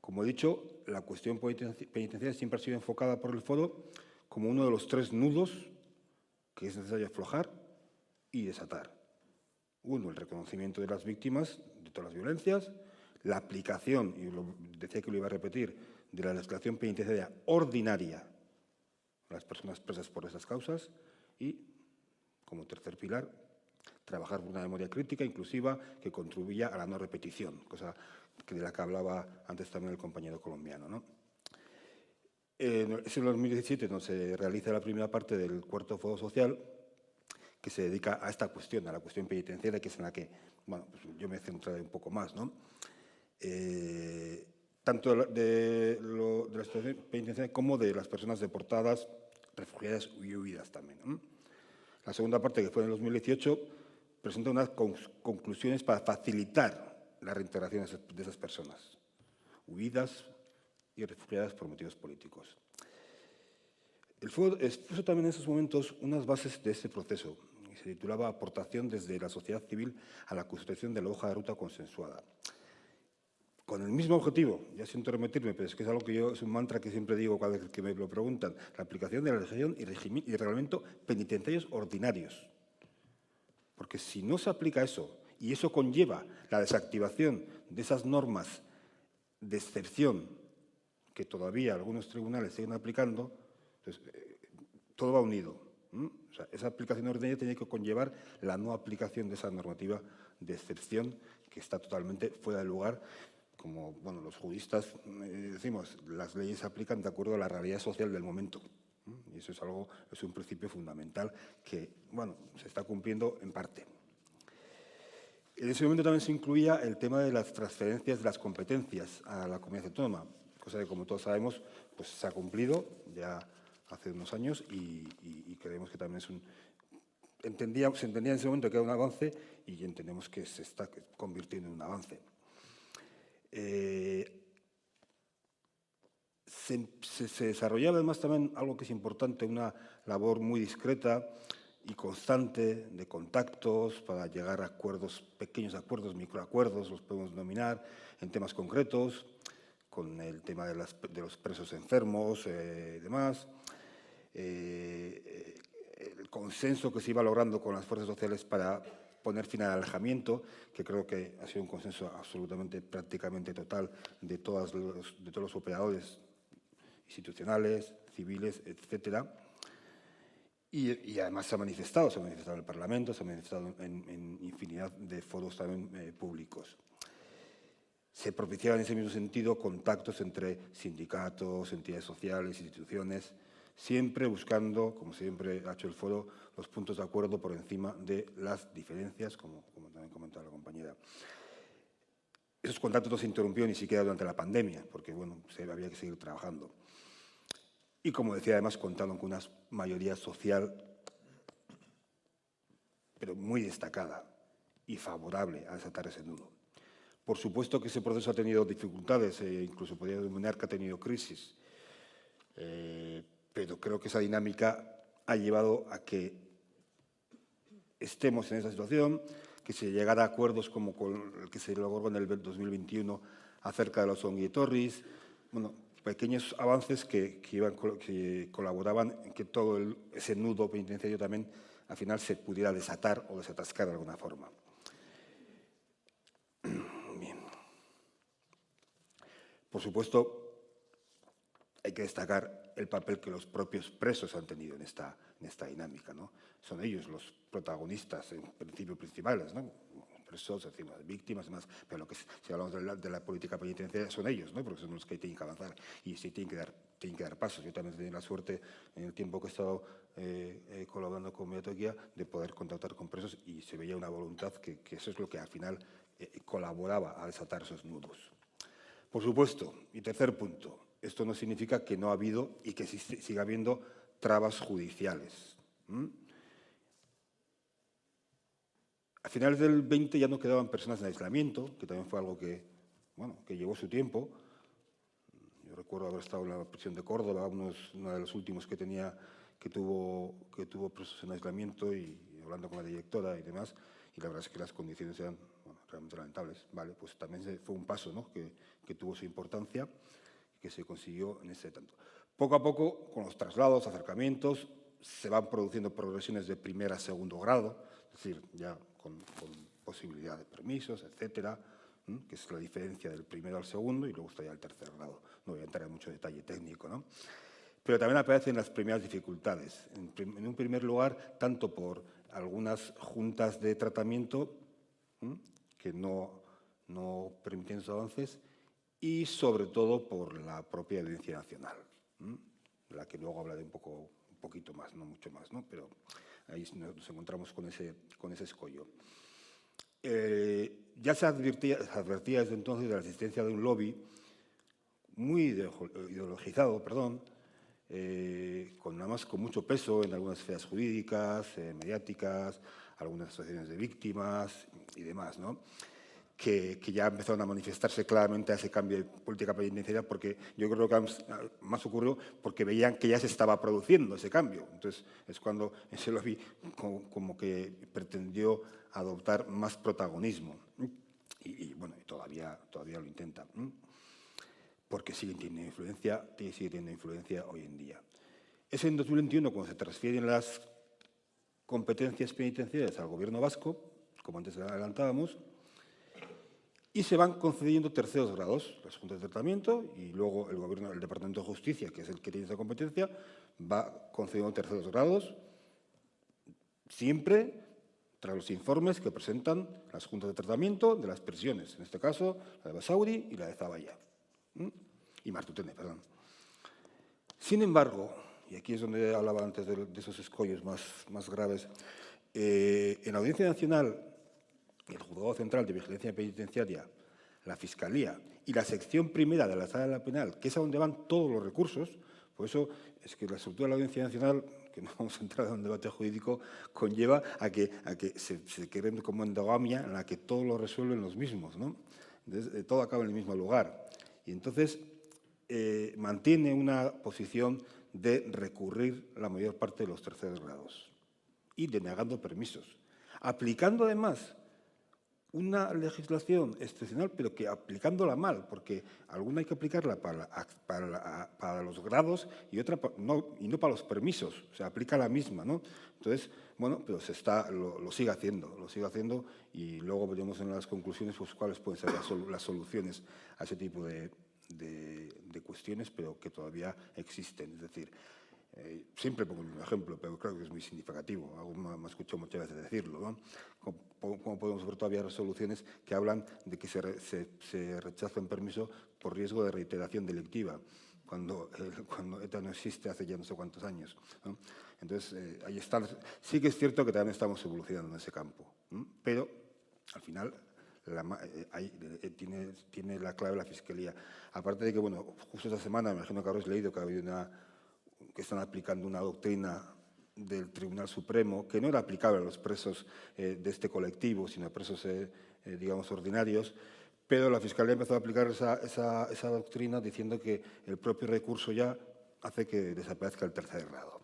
Como he dicho, la cuestión penitenciaria siempre ha sido enfocada por el Foro como uno de los 3 nudos que es necesario aflojar y desatar. Uno, el reconocimiento de las víctimas de todas las violencias, la aplicación, y decía que lo iba a repetir, de la legislación penitenciaria ordinaria a las personas presas por esas causas y, como tercer pilar, trabajar por una memoria crítica inclusiva que contribuya a la no repetición, cosa de la que hablaba antes también el compañero colombiano, ¿no? Es en 2017 donde se realiza la primera parte del cuarto foro social que se dedica a esta cuestión, a la cuestión penitenciaria, que es en la que bueno, pues yo me centraré un poco más, ¿no? Tanto de la situación penitenciaria como de las personas deportadas, refugiadas y huidas también, ¿no? La segunda parte, que fue en el 2018, presenta unas conclusiones para facilitar la reintegración de esas personas, huidas y refugiadas por motivos políticos. El foro expuso también en esos momentos unas bases de este proceso, que se titulaba Aportación desde la sociedad civil a la construcción de la hoja de ruta consensuada. Con el mismo objetivo, ya siento remitirme, pero es que es algo que yo, es un mantra que siempre digo cada vez que me lo preguntan, la aplicación de la legislación y reglamento penitenciarios ordinarios. Porque si no se aplica eso, y eso conlleva la desactivación de esas normas de excepción que todavía algunos tribunales siguen aplicando, pues, todo va unido. O sea, esa aplicación ordinaria tiene que conllevar la no aplicación de esa normativa de excepción que está totalmente fuera de lugar. Como bueno, los juristas decimos, las leyes se aplican de acuerdo a la realidad social del momento. Y eso es un principio fundamental que bueno, se está cumpliendo en parte. En ese momento también se incluía el tema de las transferencias de las competencias a la comunidad autónoma, cosa que, como todos sabemos, pues se ha cumplido ya hace unos años y creemos que también se entendía en ese momento que era un avance y entendemos que se está convirtiendo en un avance. Se desarrollaba además también algo que es importante, una labor muy discreta y constante de contactos para llegar a acuerdos, pequeños acuerdos, microacuerdos, los podemos denominar, en temas concretos, con el tema de los presos enfermos y demás. El consenso que se iba logrando con las fuerzas sociales para poner fin al alejamiento, que creo que ha sido un consenso absolutamente, prácticamente total de todos los operadores institucionales, civiles, etcétera. Y además se ha manifestado en el Parlamento, se ha manifestado en infinidad de foros también públicos. Se propiciaban en ese mismo sentido contactos entre sindicatos, entidades sociales, instituciones, siempre buscando, como siempre ha hecho el foro, los puntos de acuerdo por encima de las diferencias, como también comentaba la compañera. Esos contactos no se interrumpieron ni siquiera durante la pandemia, porque bueno, había que seguir trabajando. Y como decía, además contaron con una mayoría social, pero muy destacada y favorable a desatar ese nudo. Por supuesto que ese proceso ha tenido dificultades, incluso podría denominar que ha tenido crisis, pero creo que esa dinámica ha llevado a que estemos en esa situación, que se llegara a acuerdos como el que se logró en el 2021 acerca de los onguietorris, bueno, pequeños avances que colaboraban en que todo ese nudo penitenciario también al final se pudiera desatar o desatascar de alguna forma. Bien. Por supuesto, hay que destacar el papel que los propios presos han tenido en esta dinámica, ¿no? Son ellos los protagonistas, en principio, principales, ¿no? Presos, decimos, víctimas y demás, pero si hablamos de la política penitenciaria son ellos, ¿no? Porque son los que tienen que avanzar y sí tienen que dar pasos. Yo también he tenido la suerte, en el tiempo que he estado colaborando con Mediatoquia, de poder contactar con presos y se veía una voluntad que eso es lo que al final colaboraba a desatar esos nudos. Por supuesto, y tercer punto, esto no significa que no ha habido y que siga habiendo trabas judiciales. A finales del 20 ya no quedaban personas en aislamiento, que también fue algo que llevó su tiempo. Yo recuerdo haber estado en la prisión de Córdoba, uno de los últimos que tuvo presos en aislamiento y hablando con la directora y demás, y la verdad es que las condiciones eran realmente lamentables. Vale, pues también fue un paso, ¿no? que tuvo su importancia, que se consiguió en ese tanto. Poco a poco, con los traslados, acercamientos, se van produciendo progresiones de primer a segundo grado, es decir, ya con posibilidad de permisos, etcétera, que es la diferencia del primero al segundo, y luego está ya el tercer grado. No voy a entrar en mucho detalle técnico, ¿no? Pero también aparecen las primeras dificultades. En un primer lugar, tanto por algunas juntas de tratamiento que no permiten esos avances, y sobre todo por la propia Audiencia Nacional, de la que luego hablaré un poquito más, no mucho más, ¿no? Pero ahí nos encontramos con ese escollo. Ya se advertía desde entonces de la existencia de un lobby muy ideologizado, además con mucho peso en algunas esferas jurídicas, mediáticas, algunas asociaciones de víctimas y demás, ¿no? Que ya empezaron a manifestarse claramente a ese cambio de política penitenciaria, porque yo creo que más ocurrió porque veían que ya se estaba produciendo ese cambio. Entonces, es cuando ese lobby como que pretendió adoptar más protagonismo. Y bueno, todavía lo intenta, porque sigue teniendo influencia hoy en día. Es en 2021 cuando se transfieren las competencias penitenciarias al Gobierno vasco, como antes adelantábamos, y se van concediendo terceros grados, las juntas de tratamiento, y luego el Departamento de Justicia, que es el que tiene esa competencia, va concediendo terceros grados, siempre tras los informes que presentan las juntas de tratamiento de las prisiones, en este caso la de Basauri y la de Zaballa, y Martutene, perdón. Sin embargo, y aquí es donde hablaba antes de esos escollos más graves, en la Audiencia Nacional, el Juzgado Central de Vigilancia Penitenciaria, la Fiscalía y la sección primera de la Sala Penal, que es a donde van todos los recursos. Por eso es que la estructura de la Audiencia Nacional, que no vamos a entrar en un debate jurídico, conlleva a que se creen como endogamia en la que todo lo resuelven los mismos, ¿no? Entonces, todo acaba en el mismo lugar. Y entonces mantiene una posición de recurrir la mayor parte de los terceros grados y denegando permisos, aplicando además una legislación excepcional, pero que aplicándola mal, porque alguna hay que aplicarla para los grados y otra no para los permisos, o sea, aplica la misma, ¿no? Entonces, bueno, pero lo sigue haciendo y luego veremos en las conclusiones pues, cuáles pueden ser las soluciones a ese tipo de cuestiones, pero que todavía existen. Es decir, siempre pongo un ejemplo, pero creo que es muy significativo. Me ha escuchado muchas veces decirlo, ¿no? ¿Cómo podemos ver todavía resoluciones que hablan de que se rechaza un permiso por riesgo de reiteración delictiva, cuando ETA no existe hace ya no sé cuántos años, ¿no? Entonces, ahí está. Sí que es cierto que también estamos evolucionando en ese campo, ¿no? Pero, al final, tiene la clave la Fiscalía. Aparte de que, bueno, justo esta semana, me imagino que habréis leído que ha habido que están aplicando una doctrina del Tribunal Supremo que no era aplicable a los presos de este colectivo, sino a presos, digamos, ordinarios, pero la Fiscalía empezó a aplicar esa doctrina diciendo que el propio recurso ya hace que desaparezca el tercer grado.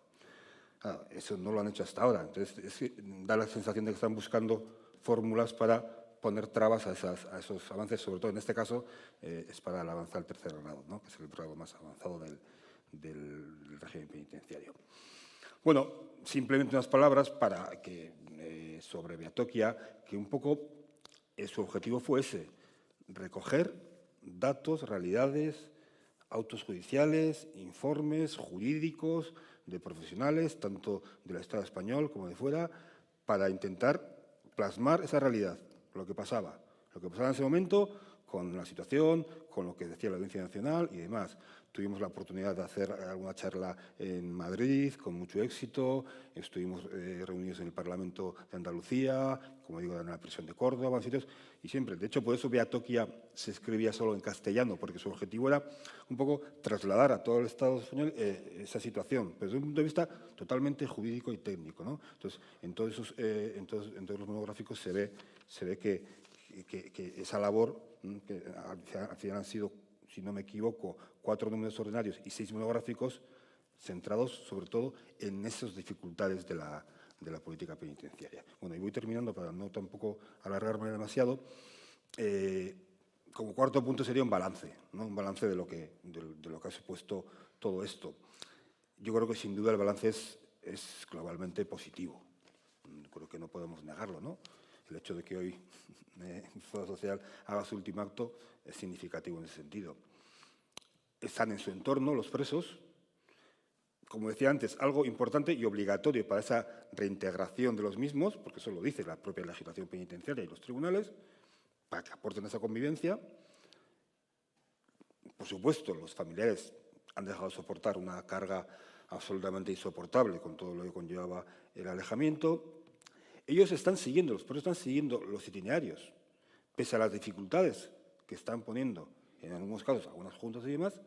Eso no lo han hecho hasta ahora, entonces da la sensación de que están buscando fórmulas para poner trabas a esos avances, sobre todo en este caso es para el avance al tercer grado, ¿no? Que es el grado más avanzado del régimen penitenciario. Bueno, simplemente unas palabras sobre Beatokia, que un poco su objetivo fue ese, recoger datos, realidades, autos judiciales, informes jurídicos de profesionales, tanto del Estado español como de fuera, para intentar plasmar esa realidad, lo que pasaba en ese momento con la situación, con lo que decía la Audiencia Nacional y demás. Tuvimos la oportunidad de hacer alguna charla en Madrid con mucho éxito, estuvimos reunidos en el Parlamento de Andalucía, como digo, en la prisión de Córdoba, en sitios, y siempre, de hecho, por eso Beatokia se escribía solo en castellano, porque su objetivo era un poco trasladar a todo el Estado español esa situación, pero desde un punto de vista totalmente jurídico y técnico, ¿no? Entonces, en todos los monográficos se ve que esa labor, que al final han sido, si no me equivoco, 4 números ordinarios y 6 monográficos, centrados sobre todo en esas dificultades de la política penitenciaria. Bueno, y voy terminando para no tampoco alargarme demasiado. Como cuarto punto sería un balance, ¿no? Un balance de lo que ha supuesto todo esto. Yo creo que sin duda el balance es globalmente positivo. Creo que no podemos negarlo, ¿no? El hecho de que hoy el Foro Social haga su último acto es significativo en ese sentido. Están en su entorno los presos. Como decía antes, algo importante y obligatorio para esa reintegración de los mismos, porque eso lo dice la propia legislación penitenciaria y los tribunales, para que aporten esa convivencia. Por supuesto, los familiares han dejado de soportar una carga absolutamente insoportable con todo lo que conllevaba el alejamiento. Ellos están siguiendo, los presos están siguiendo los itinerarios, pese a las dificultades que están poniendo, en algunos casos, algunas juntas y demás,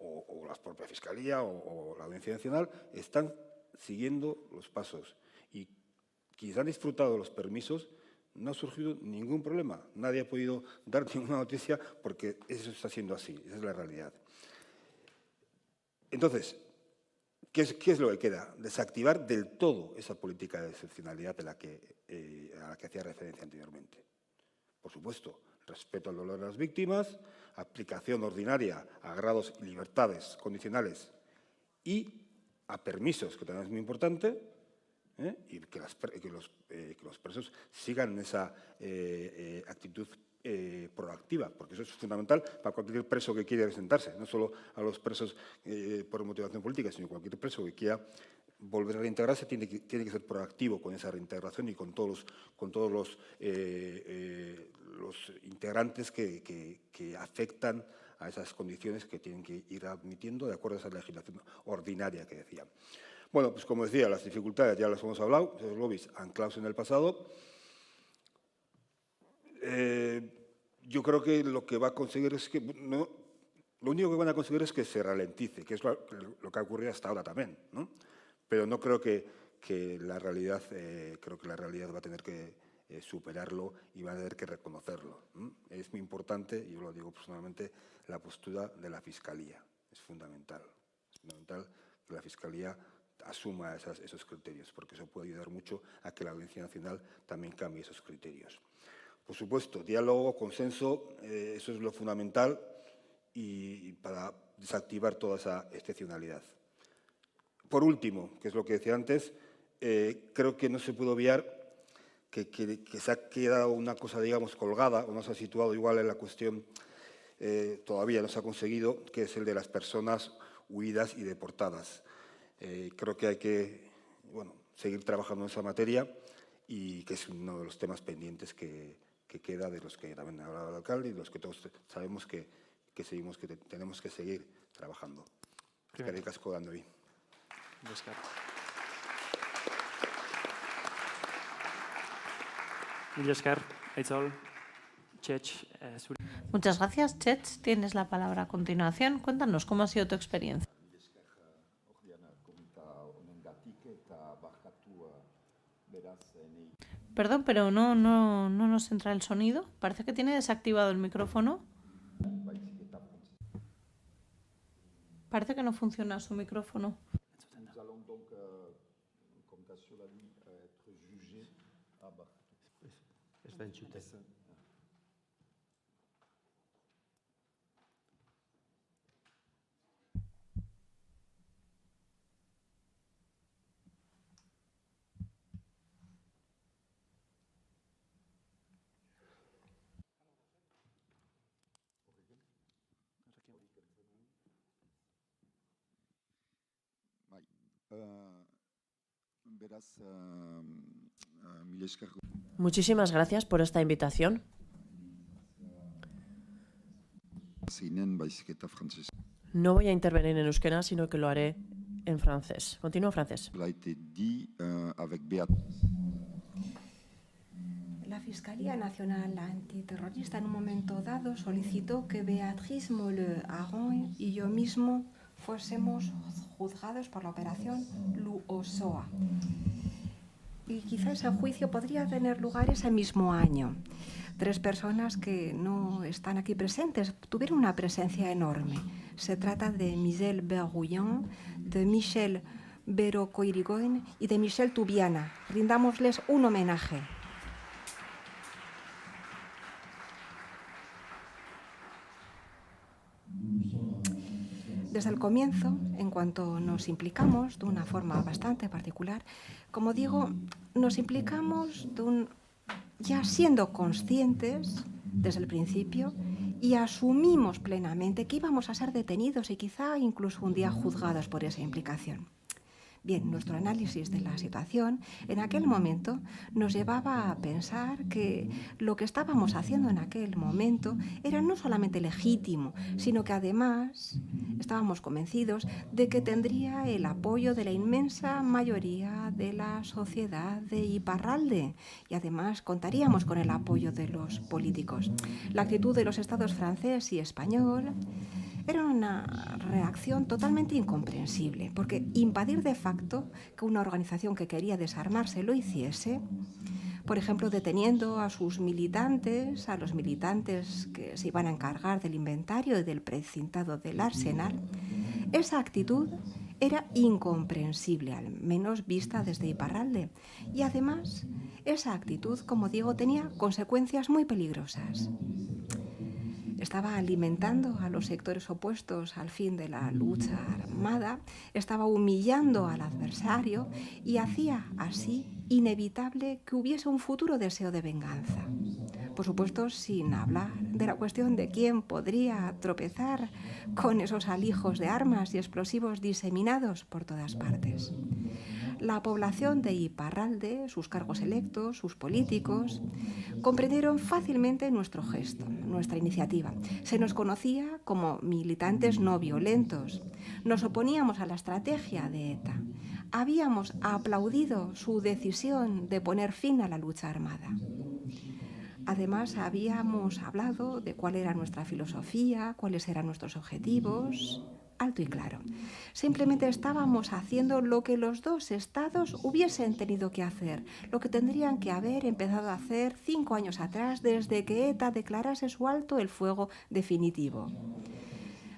o la propia Fiscalía o la Audiencia Nacional, están siguiendo los pasos. Y quienes han disfrutado de los permisos, no ha surgido ningún problema. Nadie ha podido dar ninguna noticia porque eso está siendo así, esa es la realidad. Entonces, ¿qué es lo que queda? Desactivar del todo esa política de excepcionalidad a la que hacía referencia anteriormente. Por supuesto, respeto al dolor de las víctimas, aplicación ordinaria a grados y libertades condicionales y a permisos, que también es muy importante, y que los presos sigan esa actitud proactiva, porque eso es fundamental para cualquier preso que quiera presentarse, no solo a los presos por motivación política, sino cualquier preso que quiera volver a reintegrarse tiene que ser proactivo con esa reintegración y con todos los integrantes que afectan a esas condiciones que tienen que ir admitiendo de acuerdo a esa legislación ordinaria que decía. Bueno, pues como decía, las dificultades ya las hemos hablado, esos lobbies anclados en el pasado. Yo creo que lo que va a conseguir es que lo único que van a conseguir es que se ralentice, que es lo que ha ocurrido hasta ahora también, ¿no? Pero no creo que la realidad, va a tener que superarlo y va a tener que reconocerlo. Es muy importante, y yo lo digo personalmente, la postura de la Fiscalía. Es fundamental. Es fundamental que la Fiscalía asuma esos criterios, porque eso puede ayudar mucho a que la Audiencia Nacional también cambie esos criterios. Por supuesto, diálogo, consenso, eso es lo fundamental y para desactivar toda esa excepcionalidad. Por último, que es lo que decía antes, creo que no se puede obviar que se ha quedado una cosa, digamos, colgada, o no se ha situado igual en la cuestión, todavía no se ha conseguido, que es el de las personas huidas y deportadas. Creo que hay que seguir trabajando en esa materia y que es uno de los temas pendientes que queda, de los que también ha hablado el alcalde y de los que todos sabemos que tenemos que seguir trabajando. Eskerrik asko danoi. Muchas gracias, Chetx. Tienes la palabra a continuación. Cuéntanos cómo ha sido tu experiencia. Perdón, pero no nos entra el sonido. Parece que tiene desactivado el micrófono. Parece que no funciona su micrófono. Muchísimas gracias por esta invitación. No voy a intervenir en euskera, sino que lo haré en francés. Continúo en francés. La Fiscalía Nacional Antiterrorista en un momento dado solicitó que Béatrice Molleux-Aron y yo mismo fuésemos juzgados por la operación Luosoa. Y quizás el juicio podría tener lugar ese mismo año. 3 personas que no están aquí presentes tuvieron una presencia enorme. Se trata de Michel Berrouillant, de Michel Bero-Koirigoyen y de Michel Tubiana. Rindámosles un homenaje. Desde el comienzo, en cuanto nos implicamos de una forma bastante particular, como digo, nos implicamos ya siendo conscientes desde el principio y asumimos plenamente que íbamos a ser detenidos y quizá incluso un día juzgados por esa implicación. Bien, nuestro análisis de la situación en aquel momento nos llevaba a pensar que lo que estábamos haciendo en aquel momento era no solamente legítimo, sino que además estábamos convencidos de que tendría el apoyo de la inmensa mayoría de la sociedad de Iparralde y además contaríamos con el apoyo de los políticos. La actitud de los estados francés y español era una reacción totalmente incomprensible, porque impedir de facto que una organización que quería desarmarse lo hiciese, por ejemplo, deteniendo a sus militantes, a los militantes que se iban a encargar del inventario y del precintado del arsenal, esa actitud era incomprensible, al menos vista desde Iparralde. Y además, esa actitud, como digo, tenía consecuencias muy peligrosas. Estaba alimentando a los sectores opuestos al fin de la lucha armada, estaba humillando al adversario y hacía así inevitable que hubiese un futuro deseo de venganza. Por supuesto, sin hablar de la cuestión de quién podría tropezar con esos alijos de armas y explosivos diseminados por todas partes. La población de Iparralde, sus cargos electos, sus políticos, comprendieron fácilmente nuestro gesto, nuestra iniciativa. Se nos conocía como militantes no violentos. Nos oponíamos a la estrategia de ETA. Habíamos aplaudido su decisión de poner fin a la lucha armada. Además, habíamos hablado de cuál era nuestra filosofía, cuáles eran nuestros objetivos, alto y claro. Simplemente estábamos haciendo lo que los dos estados hubiesen tenido que hacer, lo que tendrían que haber empezado a hacer 5 años atrás, desde que ETA declarase su alto el fuego definitivo.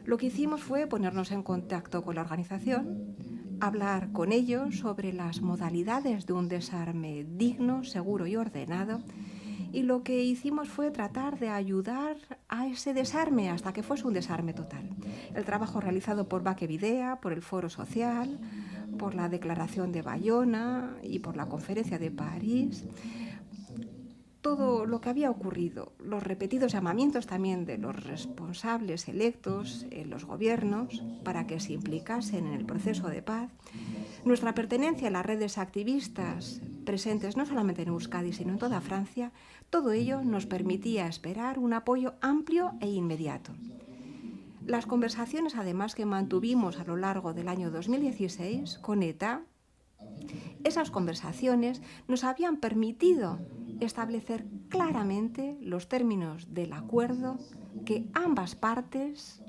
Lo que hicimos fue ponernos en contacto con la organización, hablar con ellos sobre las modalidades de un desarme digno, seguro y ordenado, y lo que hicimos fue tratar de ayudar a ese desarme hasta que fuese un desarme total. El trabajo realizado por Baque Videa, por el Foro Social, por la Declaración de Bayona y por la Conferencia de París, todo lo que había ocurrido, los repetidos llamamientos también de los responsables electos en los gobiernos para que se implicasen en el proceso de paz, nuestra pertenencia a las redes activistas presentes no solamente en Euskadi, sino en toda Francia, todo ello nos permitía esperar un apoyo amplio e inmediato. Las conversaciones, además, que mantuvimos a lo largo del año 2016 con ETA, esas conversaciones nos habían permitido establecer claramente los términos del acuerdo que ambas partes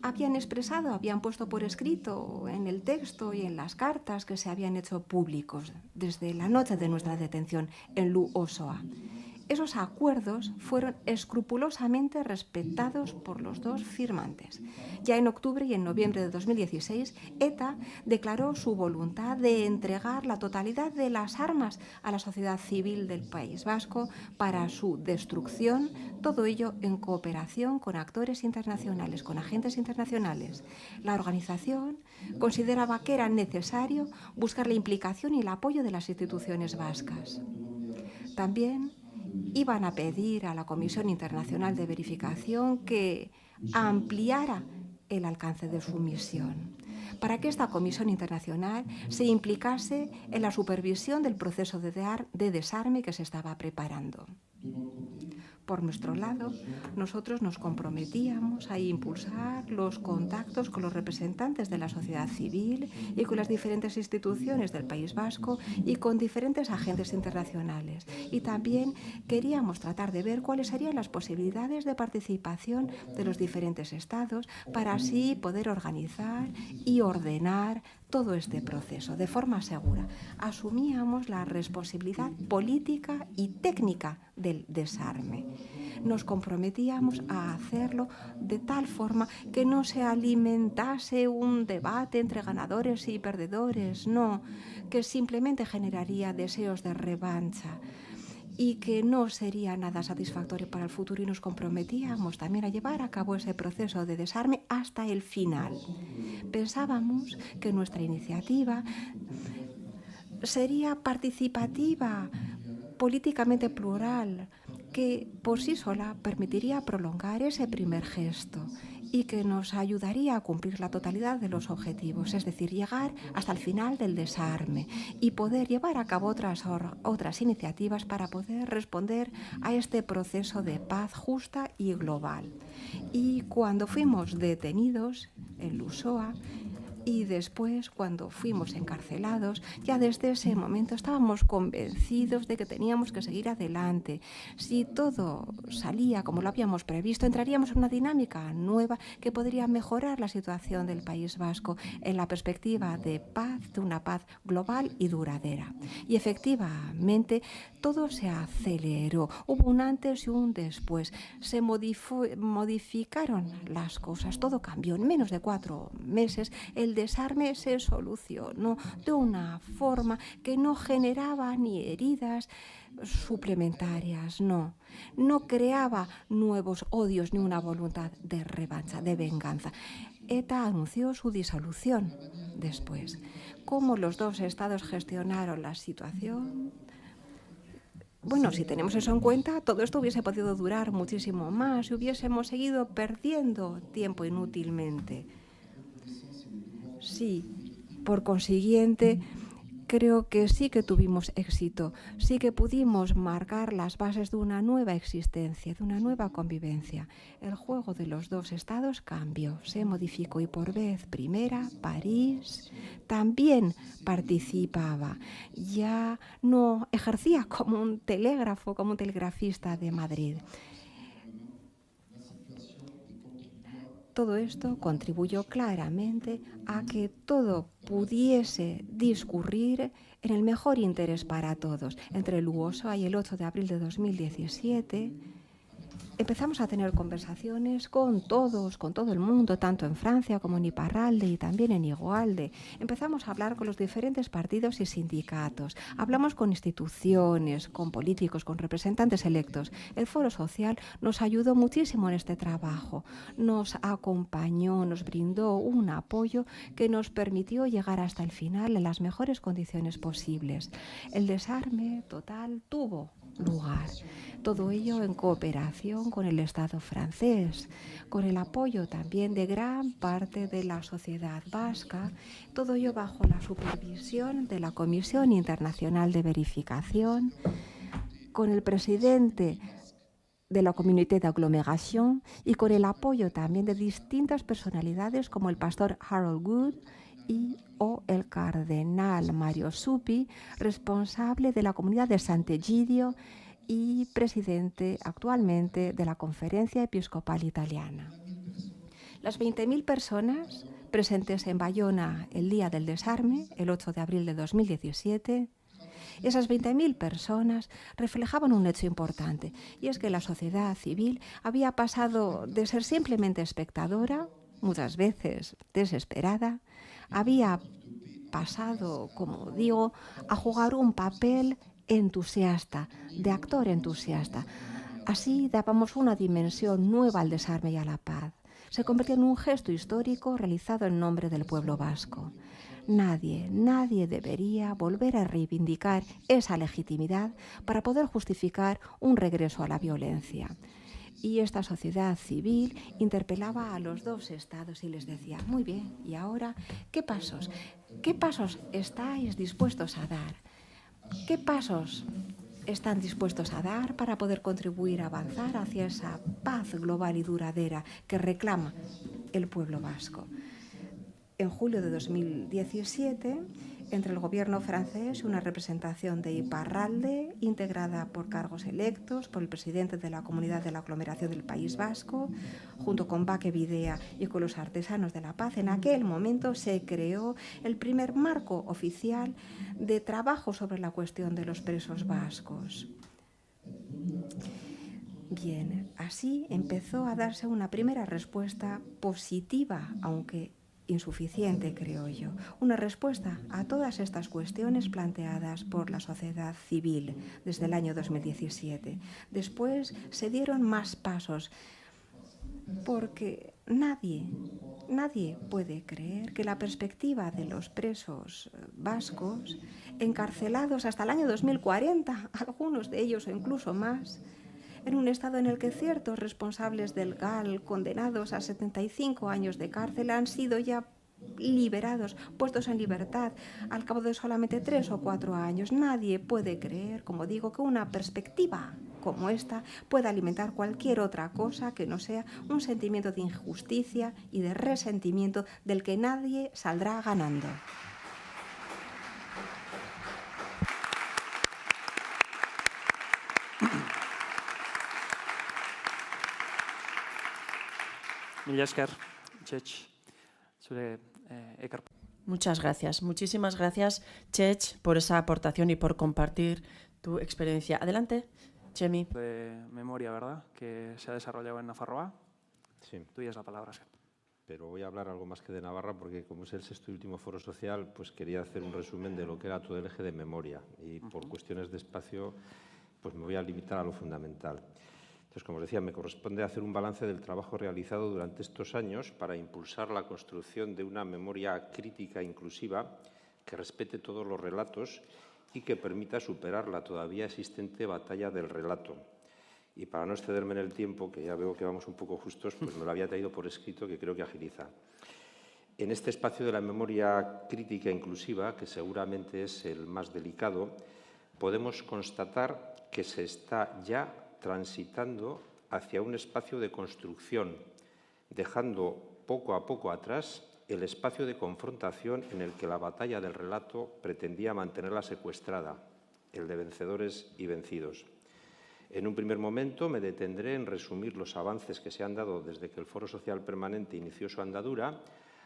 habían expresado, habían puesto por escrito en el texto y en las cartas que se habían hecho públicos desde la noche de nuestra detención en Lu Osoa. Esos acuerdos fueron escrupulosamente respetados por los dos firmantes. Ya en octubre y en noviembre de 2016, ETA declaró su voluntad de entregar la totalidad de las armas a la sociedad civil del País Vasco para su destrucción, todo ello en cooperación con actores internacionales, con agentes internacionales. La organización consideraba que era necesario buscar la implicación y el apoyo de las instituciones vascas. También iban a pedir a la Comisión Internacional de Verificación que ampliara el alcance de su misión, para que esta Comisión Internacional se implicase en la supervisión del proceso de desarme que se estaba preparando. Por nuestro lado, nosotros nos comprometíamos a impulsar los contactos con los representantes de la sociedad civil y con las diferentes instituciones del País Vasco y con diferentes agentes internacionales. Y también queríamos tratar de ver cuáles serían las posibilidades de participación de los diferentes estados para así poder organizar y ordenar todo este proceso de forma segura. Asumíamos la responsabilidad política y técnica del desarme. Nos comprometíamos a hacerlo de tal forma que no se alimentase un debate entre ganadores y perdedores, no, que simplemente generaría deseos de revancha. y que no sería nada satisfactorio para el futuro, y nos comprometíamos también a llevar a cabo ese proceso de desarme hasta el final. Pensábamos que nuestra iniciativa sería participativa, políticamente plural, que por sí sola permitiría prolongar ese primer gesto y que nos ayudaría a cumplir la totalidad de los objetivos, es decir, llegar hasta el final del desarme y poder llevar a cabo otras iniciativas para poder responder a este proceso de paz justa y global. Y cuando fuimos detenidos en Lusoa, y después, cuando fuimos encarcelados, ya desde ese momento estábamos convencidos de que teníamos que seguir adelante. Si todo salía como lo habíamos previsto, entraríamos en una dinámica nueva que podría mejorar la situación del País Vasco en la perspectiva de paz, de una paz global y duradera. Y efectivamente, todo se aceleró. Hubo un antes y un después. Se modificaron las cosas, todo cambió. En menos de 4 meses, el desarme se solucionó de una forma que no generaba ni heridas suplementarias, no creaba nuevos odios ni una voluntad de revancha, de venganza. ETA anunció su disolución después. ¿Cómo los dos estados gestionaron la situación? Bueno, si tenemos eso en cuenta, todo esto hubiese podido durar muchísimo más y hubiésemos seguido perdiendo tiempo inútilmente. Sí, por consiguiente, creo que sí que tuvimos éxito, sí que pudimos marcar las bases de una nueva existencia, de una nueva convivencia. El juego de los dos estados cambió, se modificó y por vez primera, París también participaba. Ya no ejercía como un telégrafo, como un telegrafista de Madrid. Todo esto contribuyó claramente a que todo pudiese discurrir en el mejor interés para todos. Entre el Lusoa y el 8 de abril de 2017 empezamos a tener conversaciones con todos, con todo el mundo, tanto en Francia como en Iparralde y también en Igualde. Empezamos a hablar con los diferentes partidos y sindicatos. Hablamos con instituciones, con políticos, con representantes electos. El Foro Social nos ayudó muchísimo en este trabajo. Nos acompañó, nos brindó un apoyo que nos permitió llegar hasta el final en las mejores condiciones posibles. El desarme total tuvo lugar. Todo ello en cooperación con el Estado francés, con el apoyo también de gran parte de la sociedad vasca, todo ello bajo la supervisión de la Comisión Internacional de Verificación, con el presidente de la Communauté d'Agglomération y con el apoyo también de distintas personalidades como el pastor Harold Good o el cardenal Mario Suppi, responsable de la comunidad de Sant'Egidio y presidente actualmente de la Conferencia Episcopal Italiana. Las 20.000 personas presentes en Bayona el día del desarme, el 8 de abril de 2017, esas 20.000 personas reflejaban un hecho importante, y es que la sociedad civil había pasado de ser simplemente espectadora, muchas veces desesperada, había pasado, como digo, a jugar un papel entusiasta, de actor entusiasta. Así dábamos una dimensión nueva al desarme y a la paz. Se convirtió en un gesto histórico realizado en nombre del pueblo vasco. Nadie debería volver a reivindicar esa legitimidad para poder justificar un regreso a la violencia. Y esta sociedad civil interpelaba a los dos estados y les decía, muy bien, ¿y ahora qué pasos? ¿Qué pasos estáis dispuestos a dar? ¿Qué pasos están dispuestos a dar para poder contribuir a avanzar hacia esa paz global y duradera que reclama el pueblo vasco? En julio de 2017, entre el gobierno francés y una representación de Iparralde, integrada por cargos electos por el presidente de la Comunidad de la Aglomeración del País Vasco, junto con Baque Bidea y con los artesanos de la paz, en aquel momento se creó el primer marco oficial de trabajo sobre la cuestión de los presos vascos. Bien, así empezó a darse una primera respuesta positiva, aunque insuficiente, creo yo. Una respuesta a todas estas cuestiones planteadas por la sociedad civil desde el año 2017. Después se dieron más pasos, porque nadie puede creer que la perspectiva de los presos vascos, encarcelados hasta el año 2040, algunos de ellos o incluso más, en un estado en el que ciertos responsables del GAL, condenados a 75 años de cárcel, han sido ya liberados, puestos en libertad al cabo de solamente 3 o 4 años. Nadie puede creer, como digo, que una perspectiva como esta pueda alimentar cualquier otra cosa que no sea un sentimiento de injusticia y de resentimiento del que nadie saldrá ganando. Mila esker, Txetx, zure ekarpena. Muchas gracias. Muchísimas gracias, Txetx, por esa aportación y por compartir tu experiencia. Adelante, Txemi. De memoria, ¿verdad? Que se ha desarrollado en Nafarroa. Sí. Tuya es la palabra, Ser. Pero voy a hablar algo más que de Navarra porque como es el sexto y último foro social, pues quería hacer un resumen de lo que era todo el eje de memoria y por cuestiones de espacio pues me voy a limitar a lo fundamental. Entonces, como os decía, me corresponde hacer un balance del trabajo realizado durante estos años para impulsar la construcción de una memoria crítica inclusiva que respete todos los relatos y que permita superar la todavía existente batalla del relato. Y para no excederme en el tiempo, que ya veo que vamos un poco justos, pues me lo había traído por escrito, que creo que agiliza. En este espacio de la memoria crítica inclusiva, que seguramente es el más delicado, podemos constatar que se está ya transitando hacia un espacio de construcción, dejando poco a poco atrás el espacio de confrontación en el que la batalla del relato pretendía mantenerla secuestrada, el de vencedores y vencidos. En un primer momento me detendré en resumir los avances que se han dado desde que el Foro Social Permanente inició su andadura,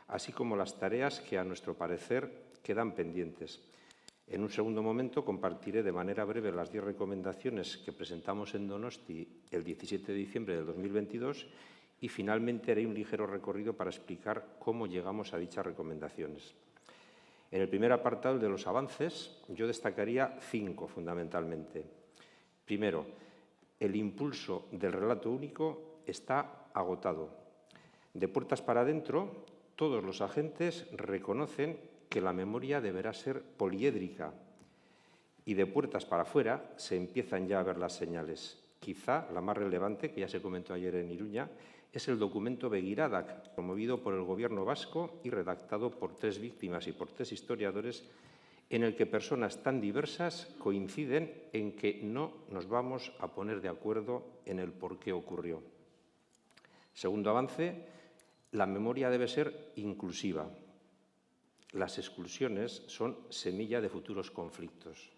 así como las tareas que, a nuestro parecer, quedan pendientes. En un segundo momento compartiré de manera breve las 10 recomendaciones que presentamos en Donosti el 17 de diciembre del 2022 y finalmente haré un ligero recorrido para explicar cómo llegamos a dichas recomendaciones. En el primer apartado de los avances yo destacaría 5 fundamentalmente. Primero, el impulso del relato único está agotado. De puertas para adentro, todos los agentes reconocen que la memoria deberá ser poliédrica y de puertas para afuera se empiezan ya a ver las señales. Quizá la más relevante, que ya se comentó ayer en Iruña, es el documento Begiradak, promovido por el Gobierno vasco y redactado por 3 víctimas y por 3 historiadores, en el que personas tan diversas coinciden en que no nos vamos a poner de acuerdo en el por qué ocurrió. Segundo avance, la memoria debe ser inclusiva. Las exclusiones son semilla de futuros conflictos.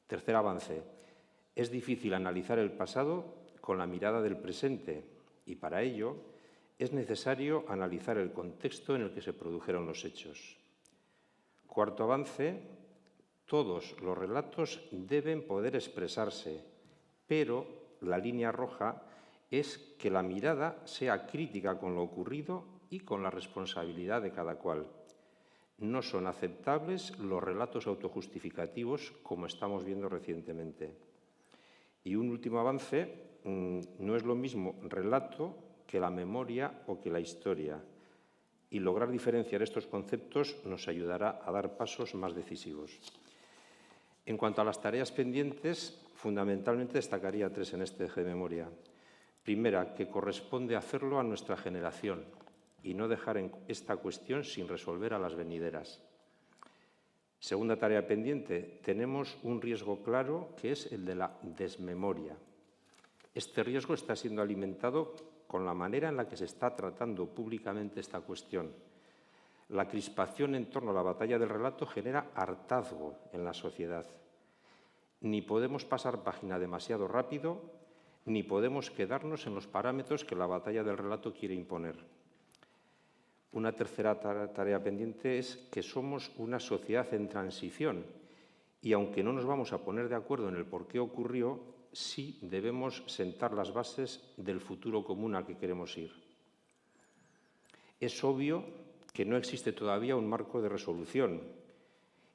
Tercer avance, es difícil analizar el pasado con la mirada del presente y para ello es necesario analizar el contexto en el que se produjeron los hechos. Cuarto avance, todos los relatos deben poder expresarse, pero la línea roja es que la mirada sea crítica con lo ocurrido y con la responsabilidad de cada cual. No son aceptables los relatos autojustificativos, como estamos viendo recientemente. Y un último avance, no es lo mismo relato que la memoria o que la historia. Y lograr diferenciar estos conceptos nos ayudará a dar pasos más decisivos. En cuanto a las tareas pendientes, fundamentalmente destacaría 3 en este eje de memoria. Primera, que corresponde hacerlo a nuestra generación y no dejar esta cuestión sin resolver a las venideras. Segunda tarea pendiente, tenemos un riesgo claro que es el de la desmemoria. Este riesgo está siendo alimentado con la manera en la que se está tratando públicamente esta cuestión. La crispación en torno a la batalla del relato genera hartazgo en la sociedad. Ni podemos pasar página demasiado rápido, ni podemos quedarnos en los parámetros que la batalla del relato quiere imponer. Una tercera tarea pendiente es que somos una sociedad en transición y, aunque no nos vamos a poner de acuerdo en el por qué ocurrió, sí debemos sentar las bases del futuro común al que queremos ir. Es obvio que no existe todavía un marco de resolución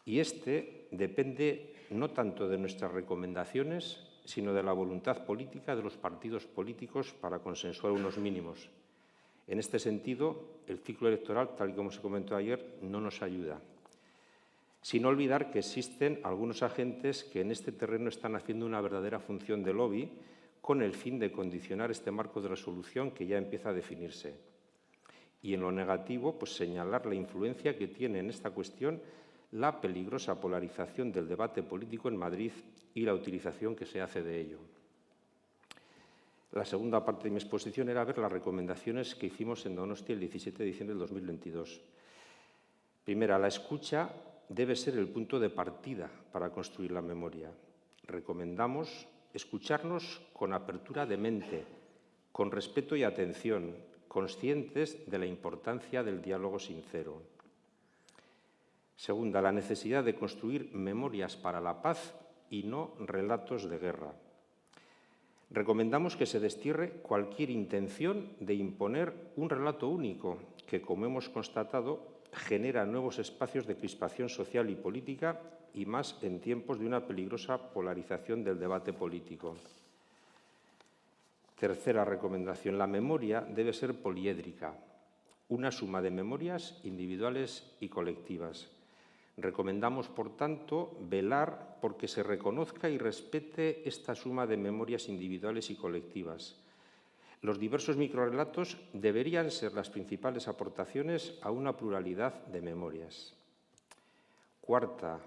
y este depende no tanto de nuestras recomendaciones, sino de la voluntad política de los partidos políticos para consensuar unos mínimos. En este sentido, el ciclo electoral, tal y como se comentó ayer, no nos ayuda. Sin olvidar que existen algunos agentes que en este terreno están haciendo una verdadera función de lobby con el fin de condicionar este marco de resolución que ya empieza a definirse. Y en lo negativo, pues señalar la influencia que tiene en esta cuestión la peligrosa polarización del debate político en Madrid y la utilización que se hace de ello. La segunda parte de mi exposición era ver las recomendaciones que hicimos en Donostia el 17 de diciembre del 2022. Primera, la escucha debe ser el punto de partida para construir la memoria. Recomendamos escucharnos con apertura de mente, con respeto y atención, conscientes de la importancia del diálogo sincero. Segunda, la necesidad de construir memorias para la paz y no relatos de guerra. Recomendamos que se destierre cualquier intención de imponer un relato único que, como hemos constatado, genera nuevos espacios de crispación social y política y más en tiempos de una peligrosa polarización del debate político. Tercera recomendación, la memoria debe ser poliédrica, una suma de memorias individuales y colectivas. Recomendamos, por tanto, velar porque se reconozca y respete esta suma de memorias individuales y colectivas. Los diversos microrrelatos deberían ser las principales aportaciones a una pluralidad de memorias. Cuarta,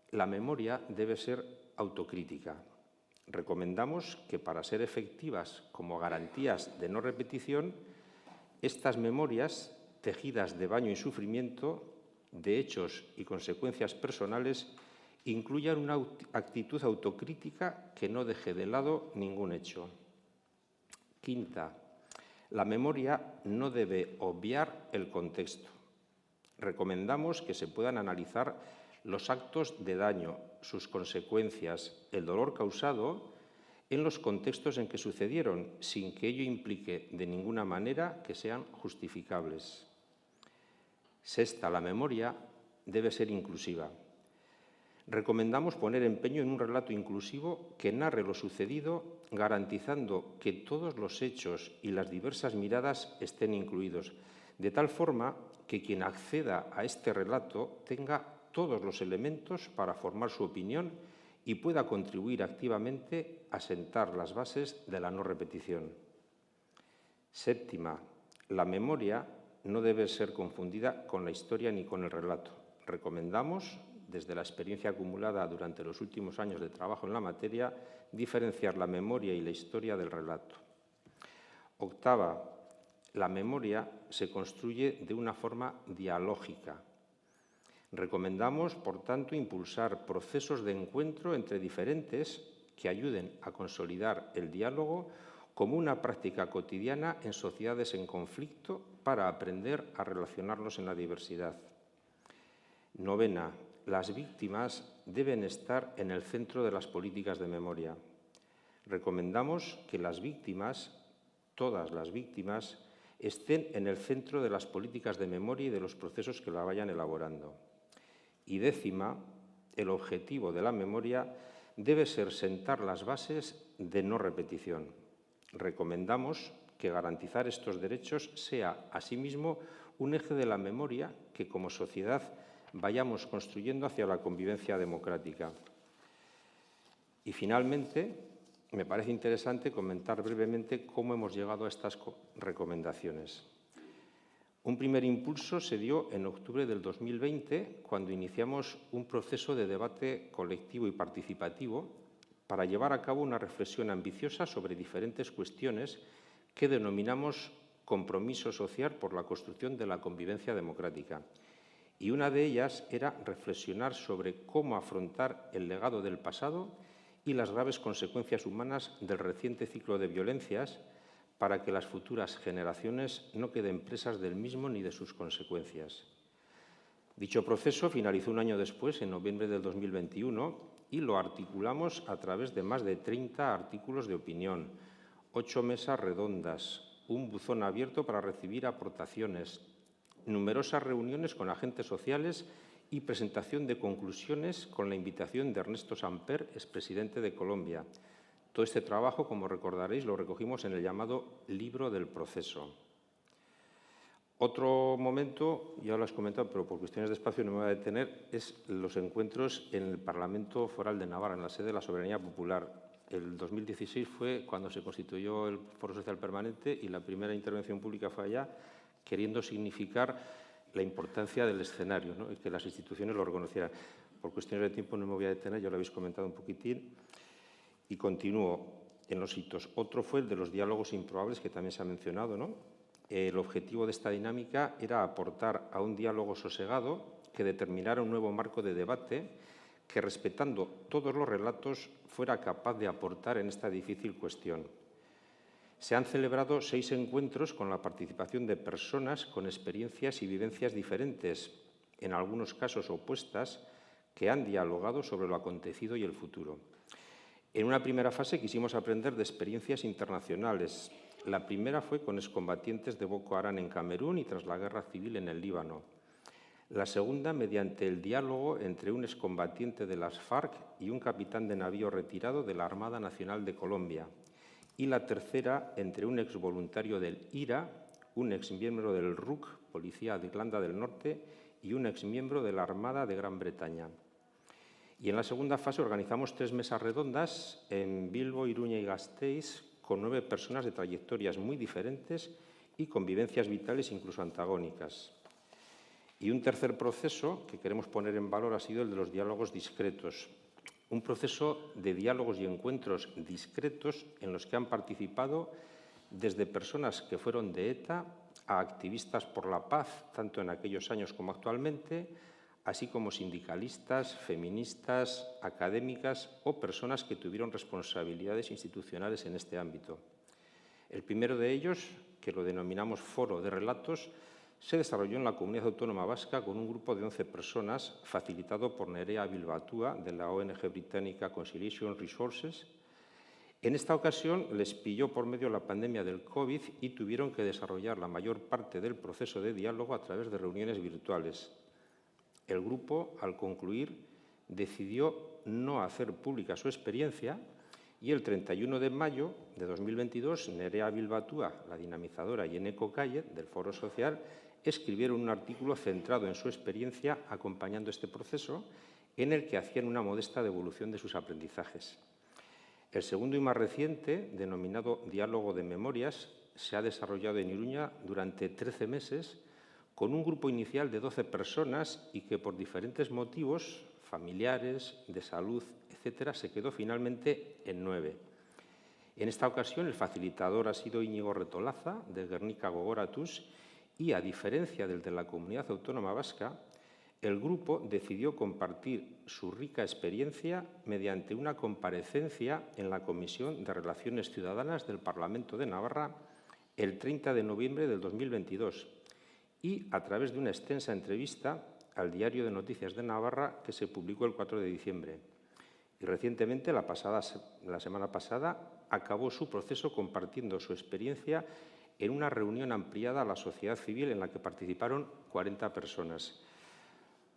la memoria debe ser autocrítica. Recomendamos que para ser efectivas como garantías de no repetición, estas memorias, tejidas de baño y sufrimiento, de hechos y consecuencias personales, incluyan una actitud autocrítica que no deje de lado ningún hecho. Quinta, la memoria no debe obviar el contexto. Recomendamos que se puedan analizar los actos de daño, sus consecuencias, el dolor causado en los contextos en que sucedieron, sin que ello implique de ninguna manera que sean justificables. Sexta, la memoria debe ser inclusiva. Recomendamos poner empeño en un relato inclusivo que narre lo sucedido, garantizando que todos los hechos y las diversas miradas estén incluidos, de tal forma que quien acceda a este relato tenga todos los elementos para formar su opinión y pueda contribuir activamente a sentar las bases de la no repetición. Séptima, la memoria no debe ser confundida con la historia ni con el relato. Recomendamos, desde la experiencia acumulada durante los últimos años de trabajo en la materia, diferenciar la memoria y la historia del relato. Octava, la memoria se construye de una forma dialógica. Recomendamos, por tanto, impulsar procesos de encuentro entre diferentes que ayuden a consolidar el diálogo como una práctica cotidiana en sociedades en conflicto para aprender a relacionarnos en la diversidad. Novena, las víctimas deben estar en el centro de las políticas de memoria. Recomendamos que las víctimas, todas las víctimas, estén en el centro de las políticas de memoria y de los procesos que la vayan elaborando. Y décima, el objetivo de la memoria debe ser sentar las bases de no repetición. Recomendamos que garantizar estos derechos sea, asimismo, un eje de la memoria que, como sociedad, vayamos construyendo hacia la convivencia democrática. Y, finalmente, me parece interesante comentar brevemente cómo hemos llegado a estas recomendaciones. Un primer impulso se dio en octubre del 2020, cuando iniciamos un proceso de debate colectivo y participativo para llevar a cabo una reflexión ambiciosa sobre diferentes cuestiones que denominamos compromiso social por la construcción de la convivencia democrática. Y una de ellas era reflexionar sobre cómo afrontar el legado del pasado y las graves consecuencias humanas del reciente ciclo de violencias para que las futuras generaciones no queden presas del mismo ni de sus consecuencias. Dicho proceso finalizó un año después, en noviembre del 2021, y lo articulamos a través de más de 30 artículos de opinión, 8 mesas redondas, un buzón abierto para recibir aportaciones, numerosas reuniones con agentes sociales y presentación de conclusiones con la invitación de Ernesto Samper, expresidente de Colombia. Todo este trabajo, como recordaréis, lo recogimos en el llamado Libro del Proceso. Otro momento, ya lo has comentado, pero por cuestiones de espacio no me voy a detener, es los encuentros en el Parlamento Foral de Navarra, en la sede de la Soberanía Popular. El 2016 fue cuando se constituyó el Foro Social Permanente y la primera intervención pública fue allá, queriendo significar la importancia del escenario, ¿no? Y que las instituciones lo reconocieran. Por cuestiones de tiempo no me voy a detener, ya lo habéis comentado un poquitín. Y continúo en los hitos. Otro fue el de los diálogos improbables, que también se ha mencionado, ¿no? El objetivo de esta dinámica era aportar a un diálogo sosegado que determinara un nuevo marco de debate que, respetando todos los relatos, fuera capaz de aportar en esta difícil cuestión. Se han celebrado 6 encuentros con la participación de personas con experiencias y vivencias diferentes, en algunos casos opuestas, que han dialogado sobre lo acontecido y el futuro. En una primera fase quisimos aprender de experiencias internacionales. La primera fue con excombatientes de Boko Haram en Camerún y tras la guerra civil en el Líbano. La segunda, mediante el diálogo entre un excombatiente de las FARC y un capitán de navío retirado de la Armada Nacional de Colombia. Y la tercera, entre un exvoluntario del IRA, un exmiembro del RUC, Policía de Irlanda del Norte, y un exmiembro de la Armada de Gran Bretaña. Y en la segunda fase organizamos 3 mesas redondas en Bilbo, Iruña y Gasteiz, con 9 personas de trayectorias muy diferentes y con vivencias vitales incluso antagónicas. Y un tercer proceso que queremos poner en valor ha sido el de los diálogos discretos. Un proceso de diálogos y encuentros discretos en los que han participado desde personas que fueron de ETA a activistas por la paz, tanto en aquellos años como actualmente, así como sindicalistas, feministas, académicas o personas que tuvieron responsabilidades institucionales en este ámbito. El primero de ellos, que lo denominamos Foro de Relatos, se desarrolló en la Comunidad Autónoma Vasca con un grupo de 11 personas, facilitado por Nerea Bilbatua, de la ONG británica Conciliation Resources. En esta ocasión les pilló por medio la pandemia del COVID y tuvieron que desarrollar la mayor parte del proceso de diálogo a través de reuniones virtuales. El grupo, al concluir, decidió no hacer pública su experiencia y el 31 de mayo de 2022, Nerea Bilbatua, la dinamizadora, y Eneco Calle, del Foro Social, escribieron un artículo centrado en su experiencia acompañando este proceso, en el que hacían una modesta devolución de sus aprendizajes. El segundo y más reciente, denominado Diálogo de Memorias, se ha desarrollado en Iruña durante 13 meses, con un grupo inicial de 12 personas y que por diferentes motivos, familiares, de salud, etcétera, se quedó finalmente en 9. En esta ocasión el facilitador ha sido Íñigo Retolaza, de Gernika Gogoratuz, y a diferencia del de la Comunidad Autónoma Vasca, el grupo decidió compartir su rica experiencia mediante una comparecencia en la Comisión de Relaciones Ciudadanas del Parlamento de Navarra el 30 de noviembre del 2022 y a través de una extensa entrevista al Diario de Noticias de Navarra que se publicó el 4 de diciembre. Y recientemente, la semana pasada, acabó su proceso compartiendo su experiencia en una reunión ampliada a la sociedad civil en la que participaron 40 personas.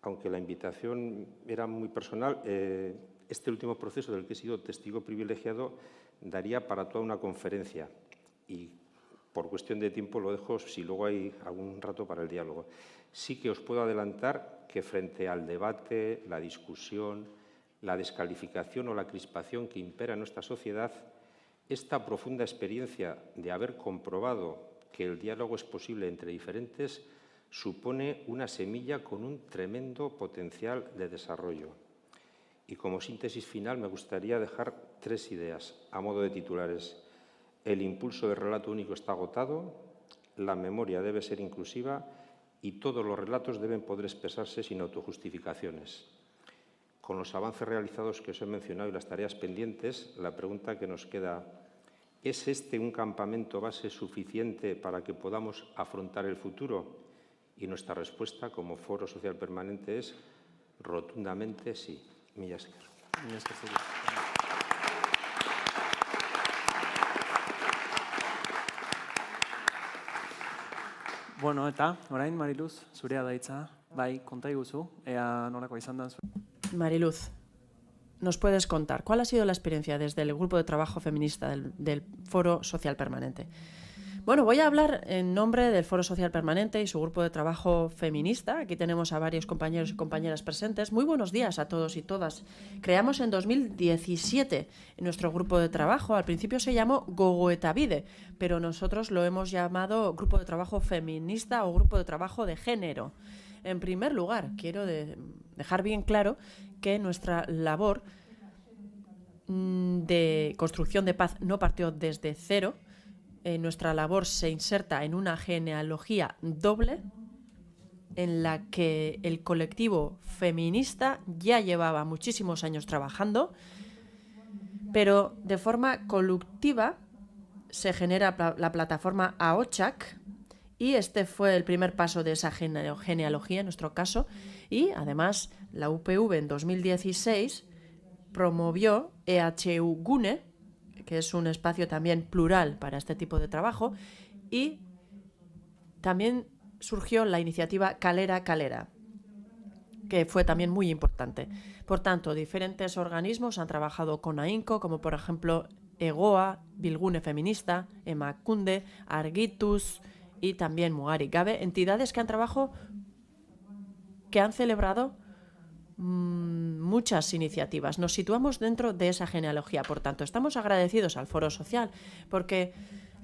Aunque la invitación era muy personal, este último proceso del que he sido testigo privilegiado daría para toda una conferencia y por cuestión de tiempo lo dejo si luego hay algún rato para el diálogo. Sí que os puedo adelantar que frente al debate, la discusión, la descalificación o la crispación que impera en nuestra sociedad, esta profunda experiencia de haber comprobado que el diálogo es posible entre diferentes supone una semilla con un tremendo potencial de desarrollo. Y como síntesis final me gustaría dejar 3 ideas a modo de titulares. El impulso del relato único está agotado, la memoria debe ser inclusiva y todos los relatos deben poder expresarse sin autojustificaciones. Con los avances realizados que os he mencionado y las tareas pendientes, la pregunta que nos queda, ¿es este un campamento base suficiente para que podamos afrontar el futuro? Y nuestra respuesta como Foro Social Permanente es rotundamente sí. Mila esker. Bueno, eta, orain, Mariluz, zurea da hitza. Bai, konta iguzu, ea nolakoa izan da. Mariluz, ¿nos puedes contar cuál ha sido la experiencia desde el grupo de trabajo feminista del Foro Social Permanente? Bueno, voy a hablar en nombre del Foro Social Permanente y su grupo de trabajo feminista. Aquí tenemos a varios compañeros y compañeras presentes. Muy buenos días a todos y todas. Creamos en 2017 nuestro grupo de trabajo. Al principio se llamó Gogoetabide, pero nosotros lo hemos llamado Grupo de Trabajo Feminista o Grupo de Trabajo de Género. En primer lugar, quiero dejar bien claro que nuestra labor de construcción de paz no partió desde cero. Nuestra labor se inserta en una genealogía doble en la que el colectivo feminista ya llevaba muchísimos años trabajando, pero de forma colectiva se genera la plataforma AOCHAC y este fue el primer paso de esa genealogía en nuestro caso, y además la UPV en 2016 promovió EHU Gune, que es un espacio también plural para este tipo de trabajo, y también surgió la iniciativa Kalera Kalera, que fue también muy importante. Por tanto, diferentes organismos han trabajado con AINCO, como por ejemplo EGOA, Bilgune Feminista, Emakunde, Argitus y también Mugari Gabe, entidades que han celebrado muchas iniciativas. Nos situamos dentro de esa genealogía. Por tanto, estamos agradecidos al Foro Social porque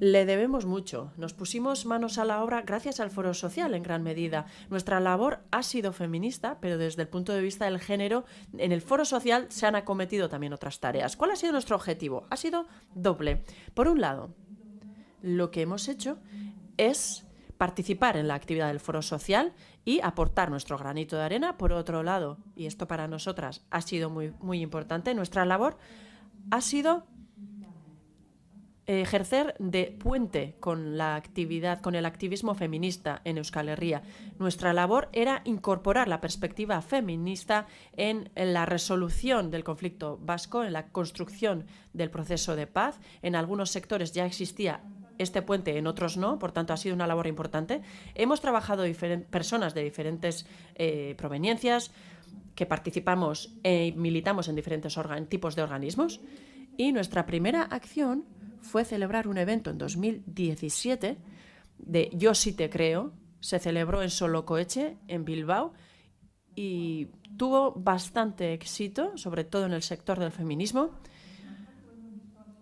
le debemos mucho. Nos pusimos manos a la obra gracias al Foro Social en gran medida. Nuestra labor ha sido feminista, pero desde el punto de vista del género, en el Foro Social se han acometido también otras tareas. ¿Cuál ha sido nuestro objetivo? Ha sido doble. Por un lado, lo que hemos hecho es participar en la actividad del Foro Social y aportar nuestro granito de arena. Por otro lado, y esto para nosotras ha sido muy, muy importante, nuestra labor ha sido ejercer de puente con la actividad, con el activismo feminista en Euskal Herria. Nuestra labor era incorporar la perspectiva feminista en la resolución del conflicto vasco, en la construcción del proceso de paz. En algunos sectores ya existía este puente, en otros no, por tanto ha sido una labor importante. Hemos trabajado personas de diferentes proveniencias que participamos e militamos en diferentes tipos de organismos, y nuestra primera acción fue celebrar un evento en 2017 de Yo sí te creo. Se celebró en Solocoeche, en Bilbao, y tuvo bastante éxito, sobre todo en el sector del feminismo.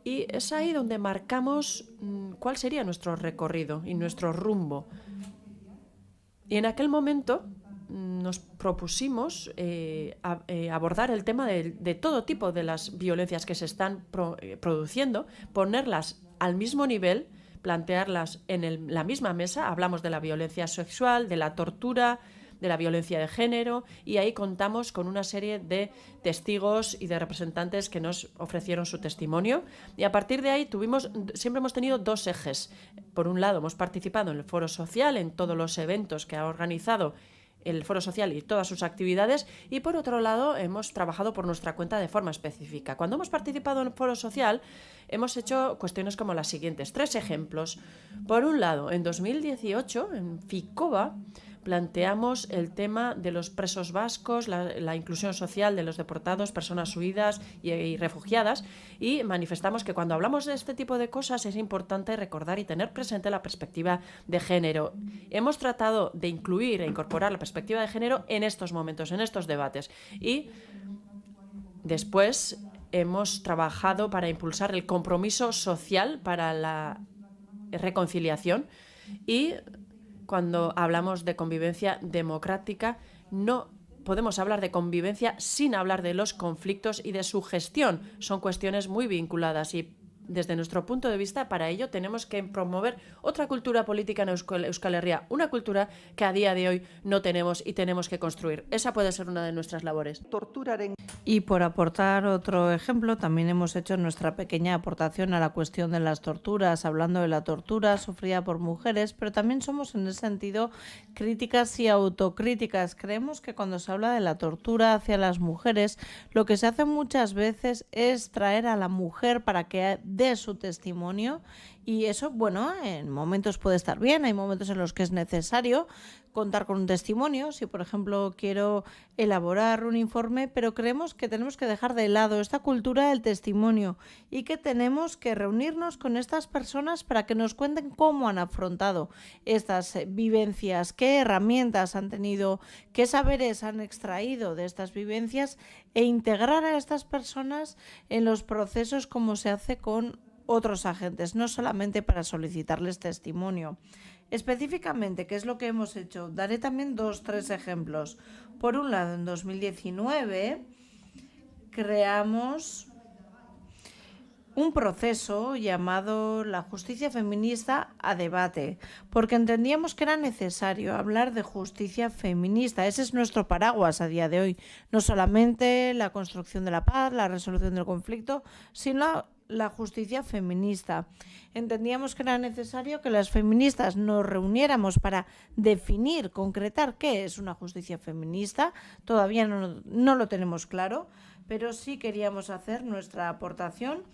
Y es ahí donde marcamos cuál sería nuestro recorrido y nuestro rumbo. Y en aquel momento nos propusimos abordar el tema de todo tipo de las violencias que se están produciendo, ponerlas al mismo nivel, plantearlas en la misma mesa. Hablamos de la violencia sexual, de la tortura, de la violencia de género, y ahí contamos con una serie de testigos y de representantes que nos ofrecieron su testimonio, y a partir de ahí siempre hemos tenido dos ejes. Por un lado, hemos participado en el Foro Social, en todos los eventos que ha organizado el Foro Social y todas sus actividades, y por otro lado hemos trabajado por nuestra cuenta de forma específica. Cuando hemos participado en el Foro Social hemos hecho cuestiones como las siguientes. 3 ejemplos. Por un lado, en 2018, en Ficoba, planteamos el tema de los presos vascos, la inclusión social de los deportados, personas huidas y refugiadas, y manifestamos que cuando hablamos de este tipo de cosas es importante recordar y tener presente la perspectiva de género. Hemos tratado de incluir e incorporar la perspectiva de género en estos momentos, en estos debates, y después hemos trabajado para impulsar el compromiso social para la reconciliación, y cuando hablamos de convivencia democrática, no podemos hablar de convivencia sin hablar de los conflictos y de su gestión. Son cuestiones muy vinculadas, y desde nuestro punto de vista, para ello tenemos que promover otra cultura política en Euskal Herria, una cultura que a día de hoy no tenemos y tenemos que construir. Esa puede ser una de nuestras labores. Y por aportar otro ejemplo, también hemos hecho nuestra pequeña aportación a la cuestión de las torturas, hablando de la tortura sufrida por mujeres, pero también somos en ese sentido críticas y autocríticas. Creemos que cuando se habla de la tortura hacia las mujeres, lo que se hace muchas veces es traer a la mujer para que dé su testimonio Y eso, bueno, en momentos puede estar bien, hay momentos en los que es necesario contar con un testimonio. Si, por ejemplo, quiero elaborar un informe, pero creemos que tenemos que dejar de lado esta cultura del testimonio y que tenemos que reunirnos con estas personas para que nos cuenten cómo han afrontado estas vivencias, qué herramientas han tenido, qué saberes han extraído de estas vivencias e integrar a estas personas en los procesos como se hace con otros agentes, no solamente para solicitarles testimonio. Específicamente, ¿qué es lo que hemos hecho? Daré también 2-3 ejemplos. Por un lado, en 2019 creamos un proceso llamado la justicia feminista a debate, porque entendíamos que era necesario hablar de justicia feminista. Ese es nuestro paraguas a día de hoy. No solamente la construcción de la paz, la resolución del conflicto, sino la justicia feminista. Entendíamos que era necesario que las feministas nos reuniéramos para definir, concretar qué es una justicia feminista. Todavía no lo tenemos claro, pero sí queríamos hacer nuestra aportación.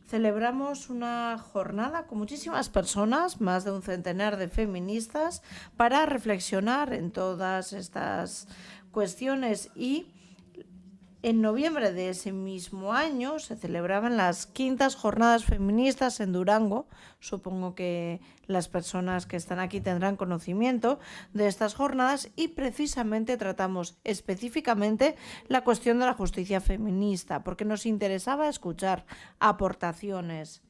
Celebramos una jornada con muchísimas personas, más de un centenar de feministas, para reflexionar en todas estas cuestiones y en noviembre de ese mismo año se celebraban las 5ª jornadas feministas en Durango. Supongo que las personas que están aquí tendrán conocimiento de estas jornadas y precisamente tratamos específicamente la cuestión de la justicia feminista porque nos interesaba escuchar aportaciones.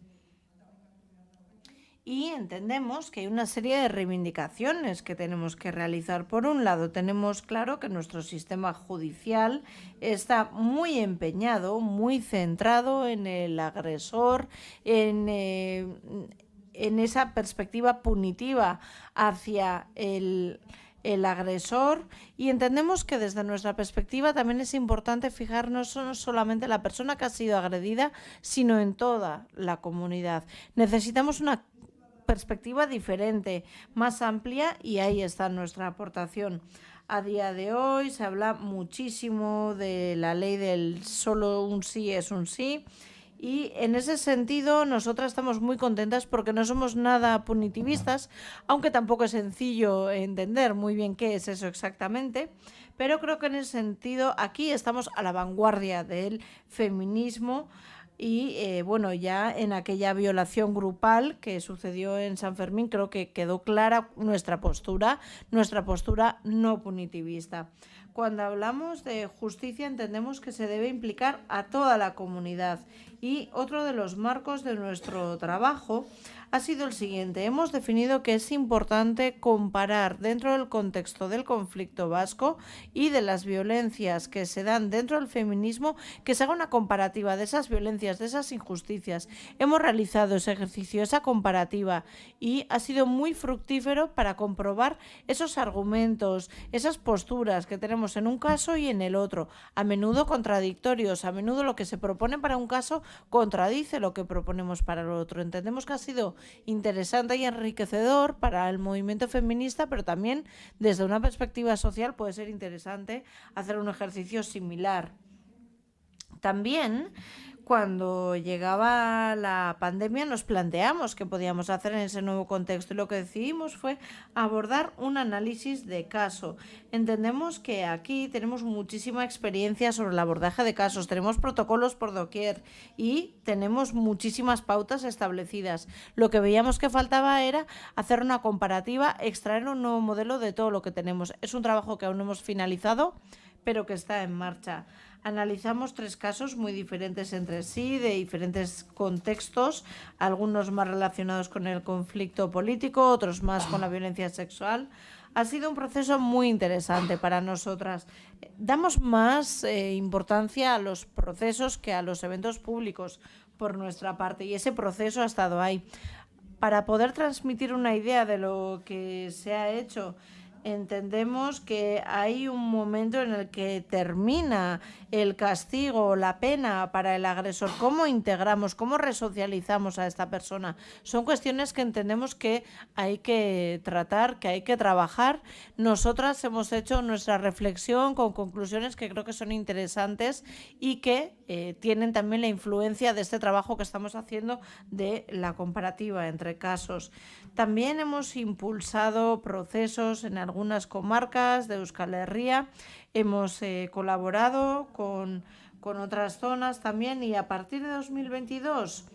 Y entendemos que hay una serie de reivindicaciones que tenemos que realizar. Por un lado, tenemos claro que nuestro sistema judicial está muy empeñado, muy centrado en el agresor, en esa perspectiva punitiva hacia el agresor, y entendemos que desde nuestra perspectiva también es importante fijarnos no solamente en la persona que ha sido agredida, sino en toda la comunidad. Necesitamos una perspectiva diferente, más amplia, y ahí está nuestra aportación. A día de hoy se habla muchísimo de la ley del solo un sí es un sí, y en ese sentido nosotras estamos muy contentas porque no somos nada punitivistas, aunque tampoco es sencillo entender muy bien qué es eso exactamente, pero creo que en ese sentido aquí estamos a la vanguardia del feminismo. Y bueno, ya en aquella violación grupal que sucedió en San Fermín creo que quedó clara nuestra postura no punitivista. Cuando hablamos de justicia entendemos que se debe implicar a toda la comunidad, y otro de los marcos de nuestro trabajo ha sido el siguiente. Hemos definido que es importante comparar dentro del contexto del conflicto vasco y de las violencias que se dan dentro del feminismo, que se haga una comparativa de esas violencias, de esas injusticias. Hemos realizado ese ejercicio, esa comparativa, y ha sido muy fructífero para comprobar esos argumentos, esas posturas que tenemos en un caso y en el otro, a menudo contradictorios, a menudo lo que se propone para un caso contradice lo que proponemos para el otro. Entendemos que ha sido interesante y enriquecedor para el movimiento feminista, pero también desde una perspectiva social puede ser interesante hacer un ejercicio similar. También, cuando llegaba la pandemia, nos planteamos qué podíamos hacer en ese nuevo contexto, y lo que decidimos fue abordar un análisis de caso. Entendemos que aquí tenemos muchísima experiencia sobre el abordaje de casos, tenemos protocolos por doquier y tenemos muchísimas pautas establecidas. Lo que veíamos que faltaba era hacer una comparativa, extraer un nuevo modelo de todo lo que tenemos. Es un trabajo que aún no hemos finalizado, pero que está en marcha. Analizamos 3 casos muy diferentes entre sí, de diferentes contextos, algunos más relacionados con el conflicto político, otros más con la violencia sexual. Ha sido un proceso muy interesante para nosotras. Damos más importancia a los procesos que a los eventos públicos por nuestra parte, y ese proceso ha estado ahí. Para poder transmitir una idea de lo que se ha hecho, entendemos que hay un momento en el que termina el castigo o la pena para el agresor. ¿Cómo integramos, cómo resocializamos a esta persona? Son cuestiones que entendemos que hay que tratar, que hay que trabajar. Nosotras hemos hecho nuestra reflexión con conclusiones que creo que son interesantes y que tienen también la influencia de este trabajo que estamos haciendo de la comparativa entre casos. También hemos impulsado procesos en algunas comarcas de Euskal Herria, hemos colaborado con otras zonas también, y a partir de 2022,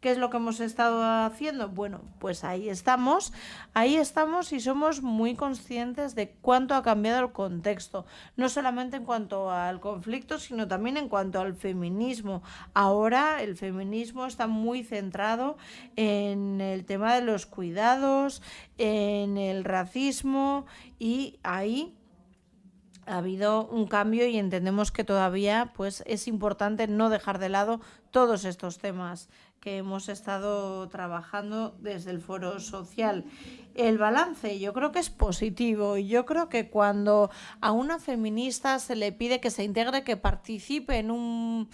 ¿qué es lo que hemos estado haciendo? Bueno, pues ahí estamos y somos muy conscientes de cuánto ha cambiado el contexto, no solamente en cuanto al conflicto, sino también en cuanto al feminismo. Ahora el feminismo está muy centrado en el tema de los cuidados, en el racismo, y ahí ha habido un cambio y entendemos que todavía pues es importante no dejar de lado todos estos temas que hemos estado trabajando desde el Foro Social. El balance yo creo que es positivo, y yo creo que cuando a una feminista se le pide que se integre, que participe en un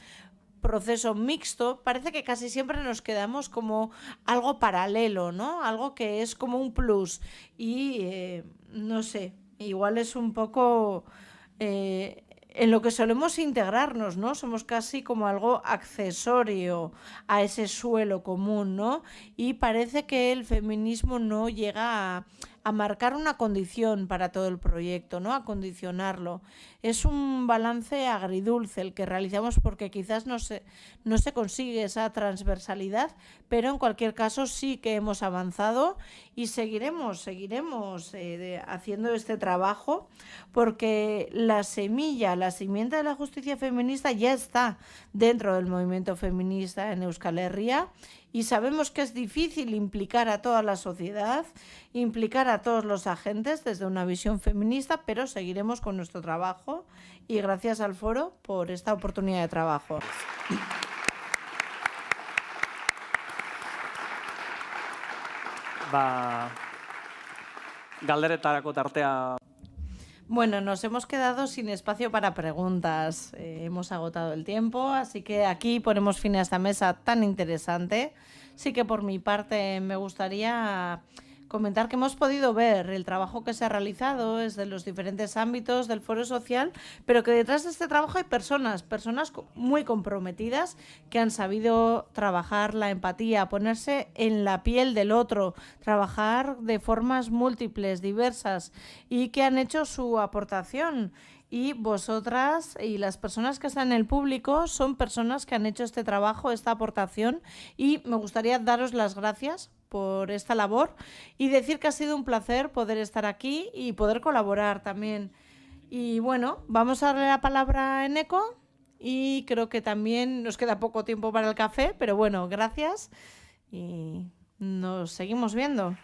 proceso mixto, parece que casi siempre nos quedamos como algo paralelo, ¿no? Algo que es como un plus, y no sé, igual es un poco en lo que solemos integrarnos, ¿no? Somos casi como algo accesorio a ese suelo común, ¿no? Y parece que el feminismo no llega a marcar una condición para todo el proyecto, ¿no? A condicionarlo. Es un balance agridulce el que realizamos, porque quizás no se consigue esa transversalidad, pero en cualquier caso sí que hemos avanzado y seguiremos haciendo este trabajo, porque la simiente de la justicia feminista ya está dentro del movimiento feminista en Euskal Herria, y sabemos que es difícil implicar a toda la sociedad, implicar a todos los agentes desde una visión feminista, pero seguiremos con nuestro trabajo, y gracias al foro por esta oportunidad de trabajo. Galderetarako tartea. Bueno, nos hemos quedado sin espacio para preguntas. Hemos agotado el tiempo, así que aquí ponemos fin a esta mesa tan interesante. Sí que por mi parte me gustaría comentar que hemos podido ver el trabajo que se ha realizado desde los diferentes ámbitos del Foro Social, pero que detrás de este trabajo hay personas muy comprometidas, que han sabido trabajar la empatía, ponerse en la piel del otro, trabajar de formas múltiples, diversas, y que han hecho su aportación. Y vosotras y las personas que están en el público son personas que han hecho este trabajo, esta aportación, y me gustaría daros las gracias por esta labor y decir que ha sido un placer poder estar aquí y poder colaborar también. Y bueno, vamos a darle la palabra a Eneko, y creo que también nos queda poco tiempo para el café, pero bueno, gracias y nos seguimos viendo.